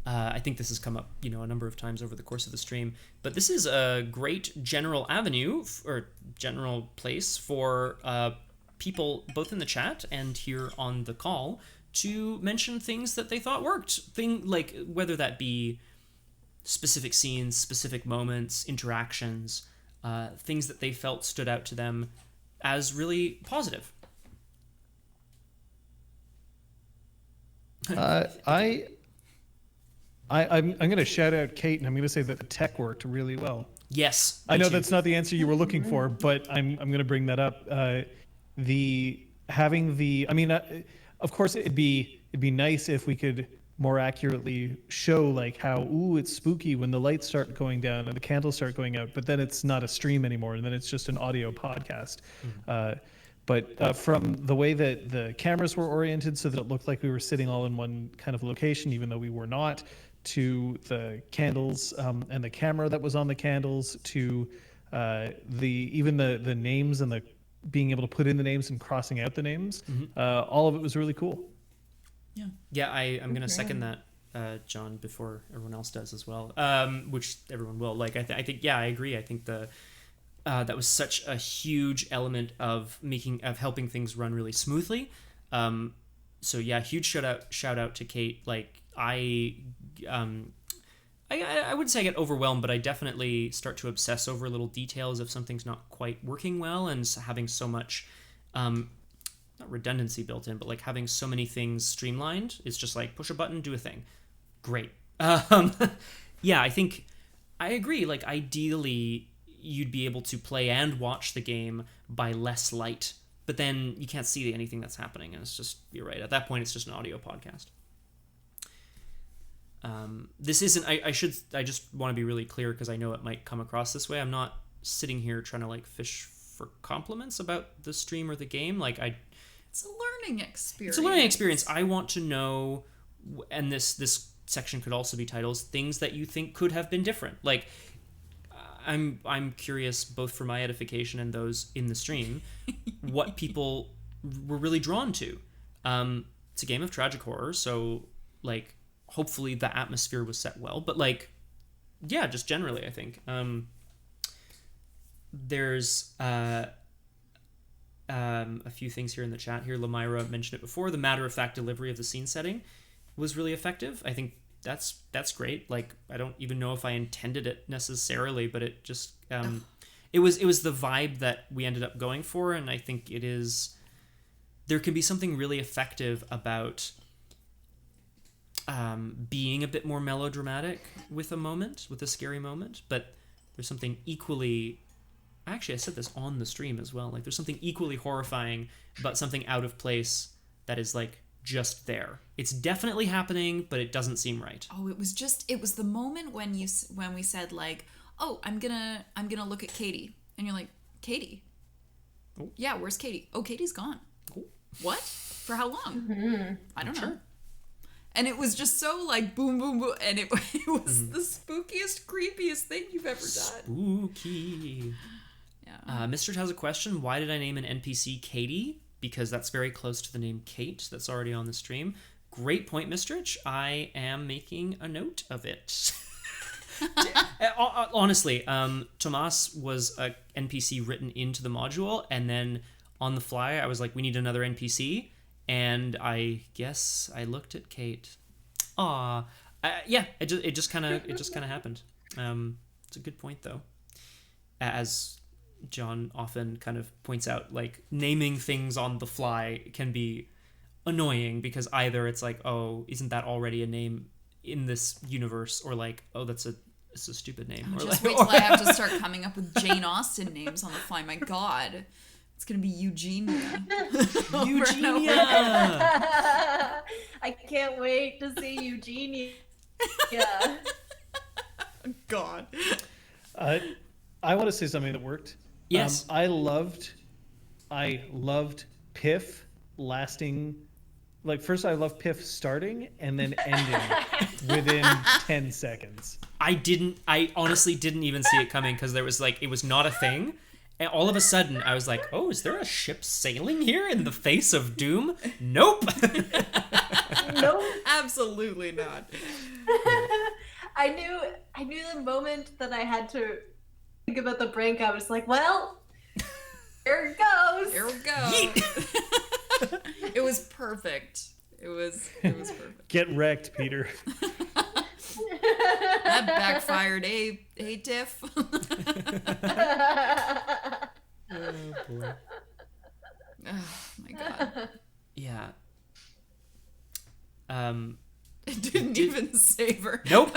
I think this has come up, a number of times over the course of the stream. But this is a great general avenue or general place for people both in the chat and here on the call to mention things that they thought worked. Like whether that be specific scenes, specific moments, interactions, things that they felt stood out to them as really positive. I'm going to shout out Kate, and I'm going to say that the tech worked really well. Yes. I know that's not the answer you were looking for, but I'm going to bring that up. Of course, it'd be nice if we could more accurately show like how it's spooky when the lights start going down and the candles start going out, but then it's not a stream anymore, and then it's just an audio podcast. But from the way that the cameras were oriented so that it looked like we were sitting all in one kind of location, even though we were not, to the candles and the camera that was on the candles, to the names and the being able to put in the names and crossing out the names, all of it was really cool. Yeah, I'm going to second that, John, before everyone else does as well, which everyone will. Like, I think, I agree. I think that was such a huge element of helping things run really smoothly. So yeah, huge shout out to Kate. Like I wouldn't say I get overwhelmed, but I definitely start to obsess over little details if something's not quite working well, and having so much, not redundancy built in, but like having so many things streamlined. It's just like push a button, do a thing. Great. Yeah, I think I agree. Like ideally, you'd be able to play and watch the game by less light, but then you can't see anything that's happening, and it's just, you're right, at that point it's just an audio podcast. This isn't, I just want to be really clear because I know it might come across this way. I'm not sitting here trying to like fish for compliments about the stream or the game. Like it's a learning experience. It's a learning experience. I want to know, and this section could also be titles, things that you think could have been different. Like I'm curious, both for my edification and those in the stream, what people were really drawn to. It's a game of tragic horror, so like hopefully the atmosphere was set well, but like, yeah, just generally I think there's a few things here in the chat here. Lamira mentioned it before, the matter-of-fact delivery of the scene setting. was really effective. I think that's great. Like, I don't even know if I intended it necessarily, but it just it was the vibe that we ended up going for, and I think it is. There can be something really effective about being a bit more melodramatic with a scary moment, but there's something equally. Actually, I said this on the stream as well. Like, there's something equally horrifying about something out of place that is like just there. It's definitely happening, but it doesn't seem right. Oh, it was the moment when we said like, oh, I'm gonna look at Katie, and you're like, Katie? Oh. Yeah, where's Katie? Oh, Katie's gone. Oh. What? For how long? Mm-hmm. I don't know. Sure. And it was just so like boom, boom, boom, and it was the spookiest, creepiest thing you've ever done. Spooky. Yeah. Mr. has a question. Why did I name an NPC Katie? Because that's very close to the name Kate that's already on the stream. Great point, Mistrich. I am making a note of it. Honestly, Tomas was a NPC written into the module, and then on the fly, I was like, we need another NPC, and I guess I looked at Kate. Aw, yeah, it just kind of happened. It's a good point though, as Jon often kind of points out, like, naming things on the fly can be annoying because either it's like, oh, isn't that already a name in this universe, or like, oh, it's a stupid name. Oh, or just like, wait till I have to start coming up with Jane Austen names on the fly. My God, it's gonna be Eugenia. Eugenia. I can't wait to see Eugenia. Yeah. God. I want to say something that worked. Yes. I loved Piff lasting. Like, first I loved Piff starting and then ending within 10 seconds. I honestly didn't even see it coming because there was like, it was not a thing. And all of a sudden I was like, oh, is there a ship sailing here in the face of doom? Nope. Nope. Absolutely not. I knew the moment that I had to think about the break, I was like, well, here it goes. Here we go. It was perfect. It was perfect. Get wrecked, Peter. That backfired, Tiff. Oh boy. Oh my God. Yeah. It didn't even save her. Nope.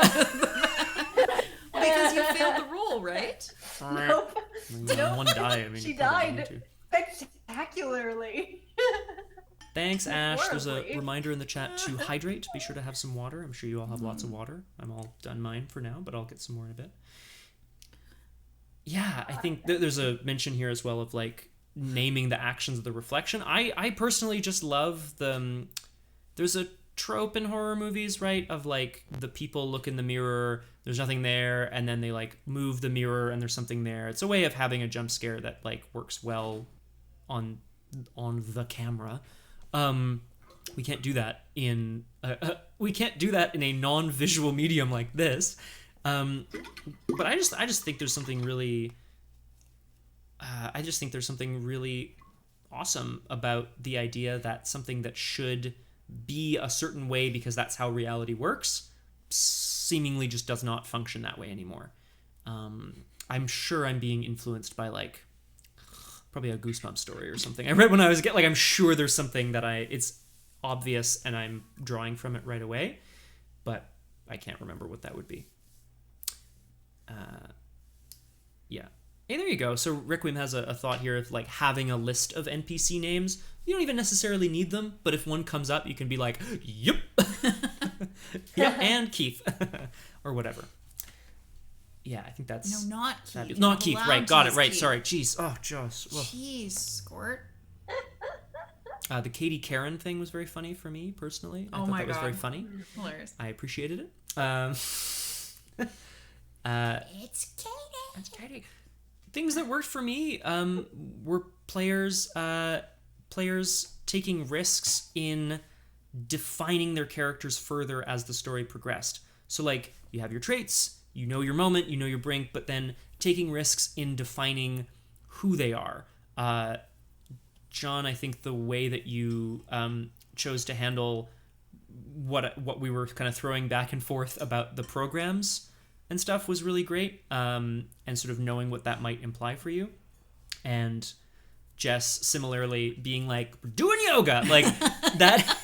Because you failed the roll, right? Nope. One die. I mean, She you probably died. need to. Spectacularly. Thanks, Ash. There's a Horribly. reminder in the chat to hydrate. Be sure to have some water. I'm sure you all have lots of water. I'm all done mine for now, but I'll get some more in a bit. Yeah, I think there's a mention here as well of like naming the actions of the reflection. I personally just love the. There's a trope in horror movies, right? Of like the people look in the mirror, there's nothing there, and then they like move the mirror and there's something there. It's a way of having a jump scare that like works well on the camera. We can't do that in a non-visual medium like this. But I just think there's something really awesome about the idea that something that should be a certain way because that's how reality works seemingly just does not function that way anymore. I'm sure I'm being influenced by like probably a Goosebumps story or something I read when I was I'm sure there's something that it's obvious and I'm drawing from it right away, but I can't remember what that would be. Yeah. Hey, there you go. So Requiem has a thought here of like having a list of NPC names. You don't even necessarily need them, but if one comes up, you can be like, yep. Yep, and Keith. Or whatever. Yeah, I think that's... No, not Keith. Fabulous. Not Keith, Allowed right. Got to it, right. Keith. Sorry. Jeez. Oh, Joss. Jeez, Squirt. The Katie Karen thing was very funny for me, personally. I thought my that was God. very funny. Hilarious. I appreciated it. It's Katie. That's Katie. Things that worked for me were players taking risks in defining their characters further as the story progressed. So like you have your traits, you know your moment, you know your brink, but then taking risks in defining who they are. Jon, I think the way that you chose to handle what we were kind of throwing back and forth about the programs and stuff was really great, and sort of knowing what that might imply for you. And Jess similarly being like, we're doing yoga, like that.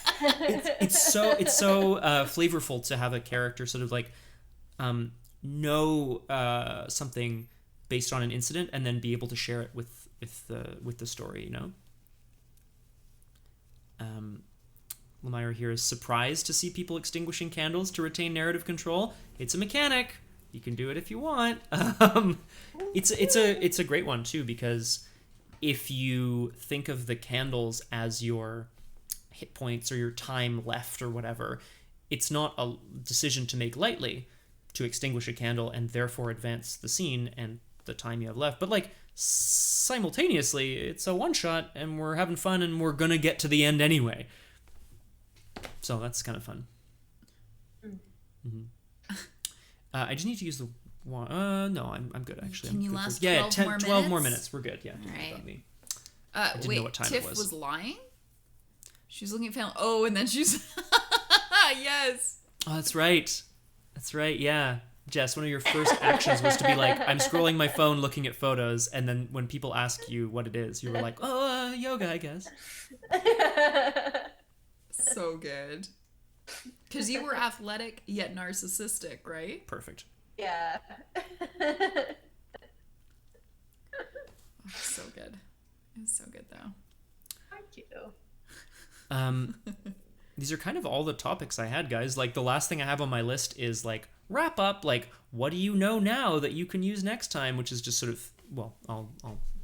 It's so flavorful to have a character sort of like know something based on an incident and then be able to share it with the story, you know. Lemire here is surprised to see people extinguishing candles to retain narrative control. It's a mechanic. You can do it if you want. It's a great one too, because if you think of the candles as your hit points or your time left or whatever, it's not a decision to make lightly to extinguish a candle and therefore advance the scene and the time you have left. But like simultaneously, it's a one shot and we're having fun and we're gonna get to the end anyway. So that's kind of fun. Mm-hmm. I just need to use the one. No, I'm good actually. Can I'm you good last 12 more minutes? We're good. Yeah. Don't worry about me. I didn't know what time Tiff it was lying? She was looking at family. Oh, and then she's... Yes. Oh, that's right. That's right, yeah. Jess, one of your first actions was to be like, I'm scrolling my phone looking at photos, and then when people ask you what it is, you were like, oh, yoga, I guess. So good. Because you were athletic yet narcissistic, right? Perfect. Yeah. So good. It's so good, though. Thank you. These are kind of all the topics I had, guys. Like, the last thing I have on my list is, like, wrap up. Like, what do you know now that you can use next time? Which is just sort of, well, I'll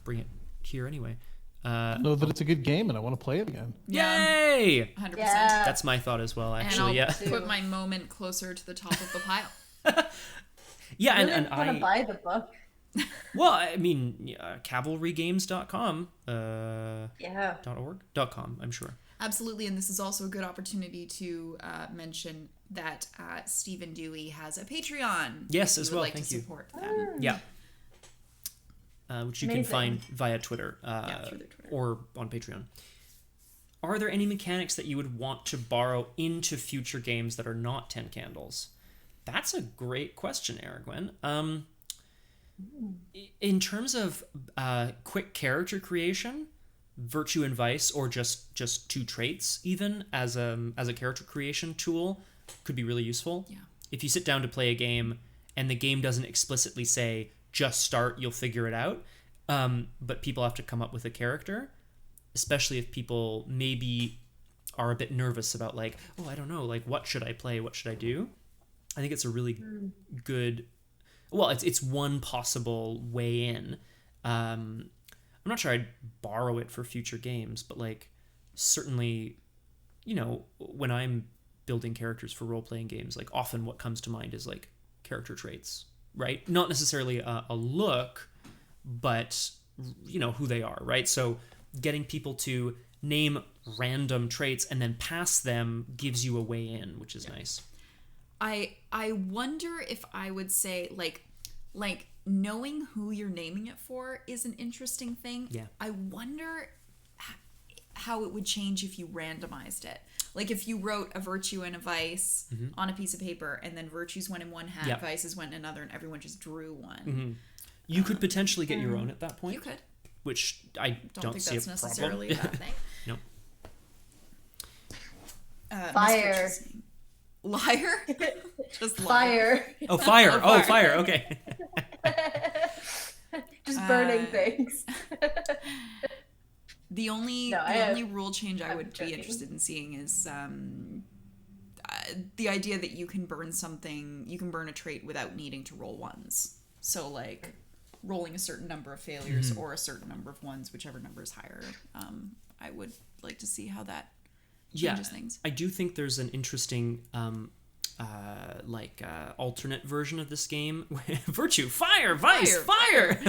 bring it here anyway. Know that it's a good game and I want to play it again. Yay! 100%. Yeah. That's my thought as well, actually. And I'll Yeah. put my moment closer to the top of the pile. Yeah, I really and want to buy the book. Well, I mean, cavalrygames.com, Yeah. .org.com, I'm sure. Absolutely, and this is also a good opportunity to mention that Stephen Dewey has a Patreon. Yes, if as you would well, like thank to you. support them. Yeah. Which you can Amazing. find via Twitter, through their Twitter. or on Patreon. Are there any mechanics that you would want to borrow into future games that are not 10 Candles? That's a great question, Aragwen. In terms of quick character creation, Virtue and Vice, or just two traits even as a character creation tool could be really useful. Yeah. If you sit down to play a game and the game doesn't explicitly say just start, you'll figure it out, but people have to come up with a character, especially if people maybe are a bit nervous about like, oh, I don't know, like what should I play, what should I do? I think it's a really good, well, it's one possible way in. I'm not sure I'd borrow it for future games, but like certainly, you know, when I'm building characters for role-playing games, like often what comes to mind is like character traits, right? Not necessarily a look, but you know who they are, right? So getting people to name random traits and then pass them gives you a way in, which is nice. I wonder if I would say like knowing who you're naming it for is an interesting thing. Yeah. I wonder how it would change if you randomized it. Like if you wrote a virtue and a vice on a piece of paper, and then virtues went in one hat, vices went in another, and everyone just drew one. You could potentially get your own at that point. You could. Which I don't think see that's a problem. necessarily a bad thing. No. Fire. Liar? Just Fire. Oh, fire. Oh, fire. Okay. Just burning things. The only rule change I would be interested in seeing is the idea that you can burn a trait without needing to roll ones. So like rolling a certain number of failures or a certain number of ones, whichever number is higher. I would like to see how that changes things. I do think there's an interesting alternate version of this game. Virtue, fire, vice, fire.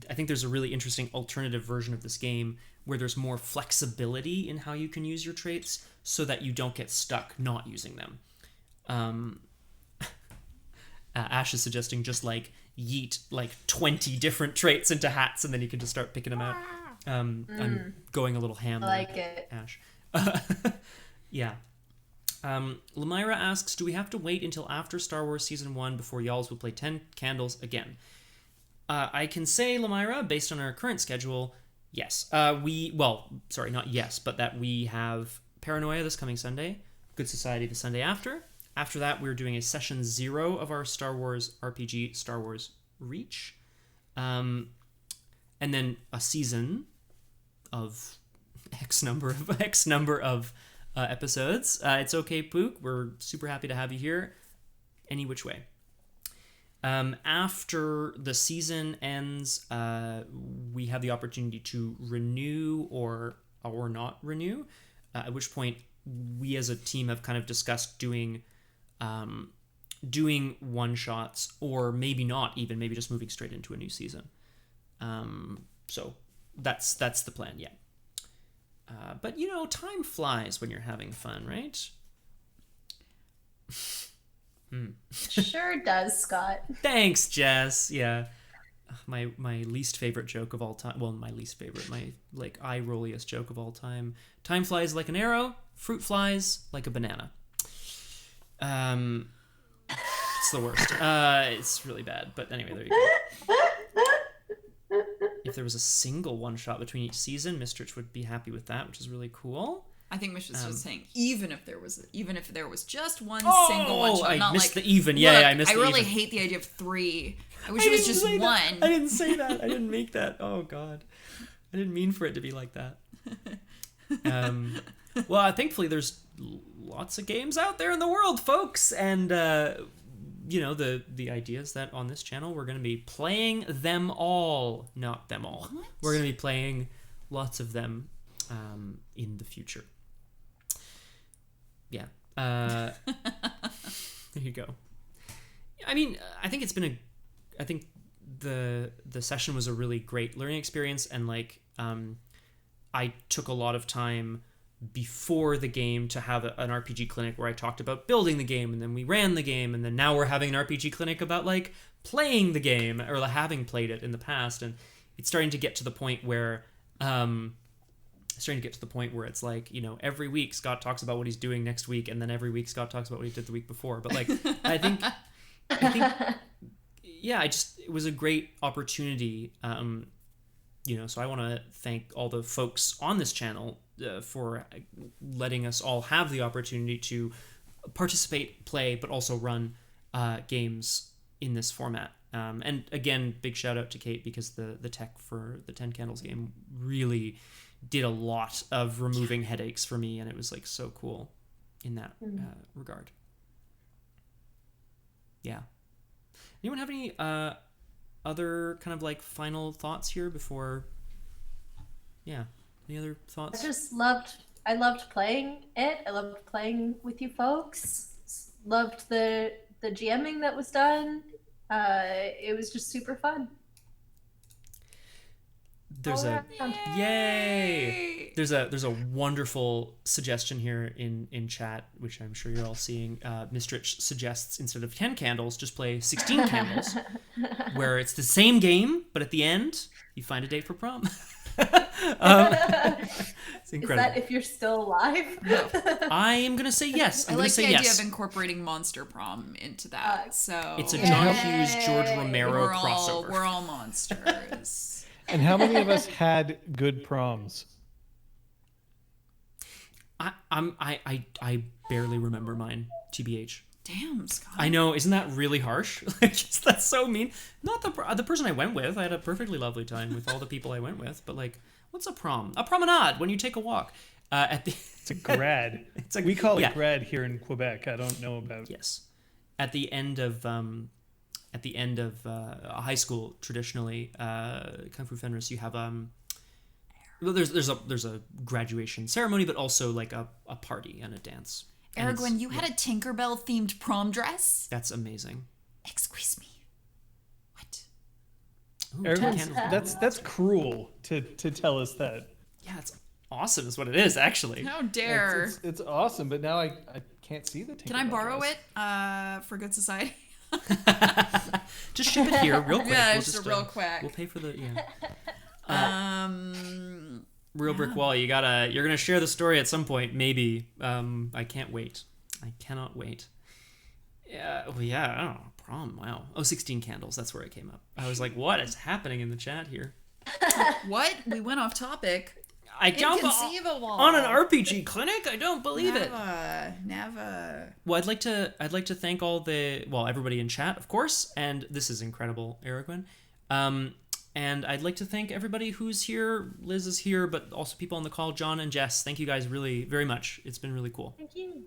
I think there's a really interesting alternative version of this game where there's more flexibility in how you can use your traits so that you don't get stuck not using them. Ash is suggesting just like yeet like 20 different traits into hats, and then you can just start picking them out. I'm going a little ham. I like it. Ash. Yeah. Lamira asks, do we have to wait until after Star Wars Season 1 before y'alls will play 10 Candles again? I can say, Lamira, based on our current schedule, yes. Not yes, but that we have Paranoia this coming Sunday, Good Society the Sunday after. After that, we're doing a session 0 of our Star Wars RPG, Star Wars Reach. And then a season of X number of episodes. It's okay, Pook. We're super happy to have you here. Any which way. After the season ends, we have the opportunity to renew or not renew. At which point, we as a team have kind of discussed doing one shots, or maybe not even, maybe just moving straight into a new season. So that's the plan. Yeah. But time flies when you're having fun, right? Sure does, Scott. Thanks, Jess. Yeah. My least favorite joke of all time. Well, my least favorite. My eye rolliest joke of all time. Time flies like an arrow. Fruit flies like a banana. It's the worst. It's really bad. But anyway, there you go. If there was a single one shot between each season, Mistrich would be happy with that, which is really cool. I think Mish was just saying, even if there was just one single one shot, I missed the even. I missed the really even. hate the idea of 3. I wish it was just one. I didn't say that. I didn't make that. Oh God, I didn't mean for it to be like that. Well, thankfully there's lots of games out there in the world, folks, and the idea is that on this channel we're going to be playing them all, not them all. What? We're going to be playing lots of them in the future. Yeah. There you go. I mean, I think the session was a really great learning experience, and I took a lot of time before the game to have an RPG clinic where I talked about building the game, and then we ran the game, and then now we're having an RPG clinic about playing the game, or having played it in the past, and it's starting to get to the point where it's every week Scott talks about what he's doing next week, and then every week Scott talks about what he did the week before. But I think yeah, it was a great opportunity. So I want to thank all the folks on this channel for letting us all have the opportunity to participate, play, but also run games in this format. And again, big shout out to Kate, because the tech for the 10 Candles game really did a lot of removing headaches for me, and it was so cool in that regard. Yeah. Anyone have any other kind of final thoughts here before? Yeah. Any other thoughts? I loved playing it. I loved playing with you folks. Loved the GMing that was done. It was just super fun. Yay! There's a wonderful suggestion here in chat, which I'm sure you're all seeing. Mistrich suggests, instead of 10 candles, just play 16 candles, where it's the same game, but at the end you find a date for prom. It's incredible. Is that if you're still alive? No. I am gonna say yes. I like the idea of incorporating Monster Prom into that. So it's a John Hughes, George Romero crossover. We're all monsters. And how many of us had good proms? I barely remember mine, TBH. Damn, Scott. I know, isn't that really harsh? That's so mean. Not the person I went with. I had a perfectly lovely time with all the people I went with. But what's a prom? A promenade, when you take a walk. It's a grad. We call it grad here in Quebec. I don't know about. Yes, at the end of a high school, traditionally, Kung Fu Fenris, you have there's a graduation ceremony, but also a party and a dance. Aragorn, you had a Tinkerbell themed prom dress? That's amazing. Excuse me. What? Ooh, Aragorn, that's cruel to tell us that. Yeah, it's awesome is what it is, actually. How dare. It's awesome, but now I can't see the Tinkerbell Can I borrow dress. it for Good Society? Just ship it here real quick. Yeah, We'll just real quick. We'll pay for the real brick wall. You're gonna share the story at some point, maybe. I can't wait. I cannot wait. Yeah. Well, yeah. I don't know. Prom. Wow. Oh, 16 candles. That's where it came up. I was like, what is happening in the chat here? What? We went off topic. I don't Inconceivable. On an RPG clinic. I don't believe it. Never. Well, I'd like to thank everybody in chat, of course, and this is incredible, Aragwen. And I'd like to thank everybody who's here. Liz is here, but also people on the call, Jon and Jess. Thank you guys really very much. It's been really cool. Thank you.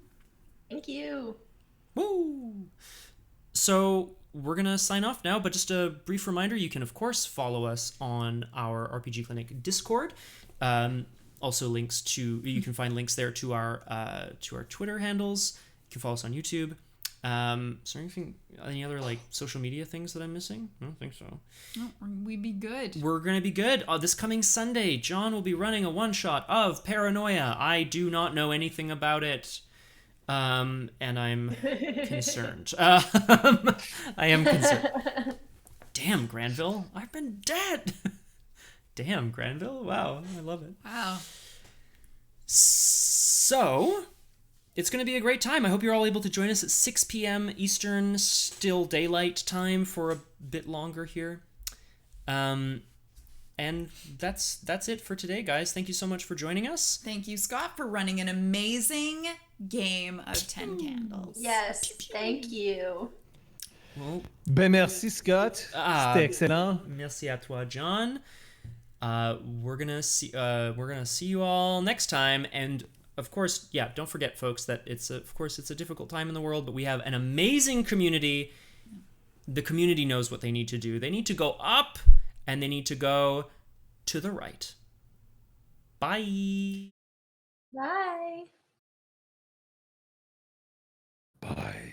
Thank you. Woo! So we're gonna sign off now, but just a brief reminder: you can of course follow us on our RPG Clinic Discord. Also, you can find links there to our Twitter handles. You can follow us on YouTube. Is there any other like social media things that I'm missing? I don't think so. Oh, we'd be good. We're gonna be good. This coming Sunday, Jon will be running a one-shot of Paranoia. I do not know anything about it. And I'm concerned. I am concerned. Damn, Granville. I've been dead. Damn, Granville. Wow, I love it. Wow. So, it's going to be a great time. I hope you're all able to join us at 6 p.m. Eastern, still daylight time for a bit longer here. And that's it for today, guys. Thank you so much for joining us. Thank you, Scott, for running an amazing game of 10 candles. Yes, thank you. Well, merci, Scott. C'était excellent. Merci à toi, Jon. We're gonna see you all next time, and of course, don't forget, folks, that it's a difficult time in the world, but we have an amazing community. The community knows what they need to do. They need to go up, and they need to go to the right. Bye. Bye. Bye.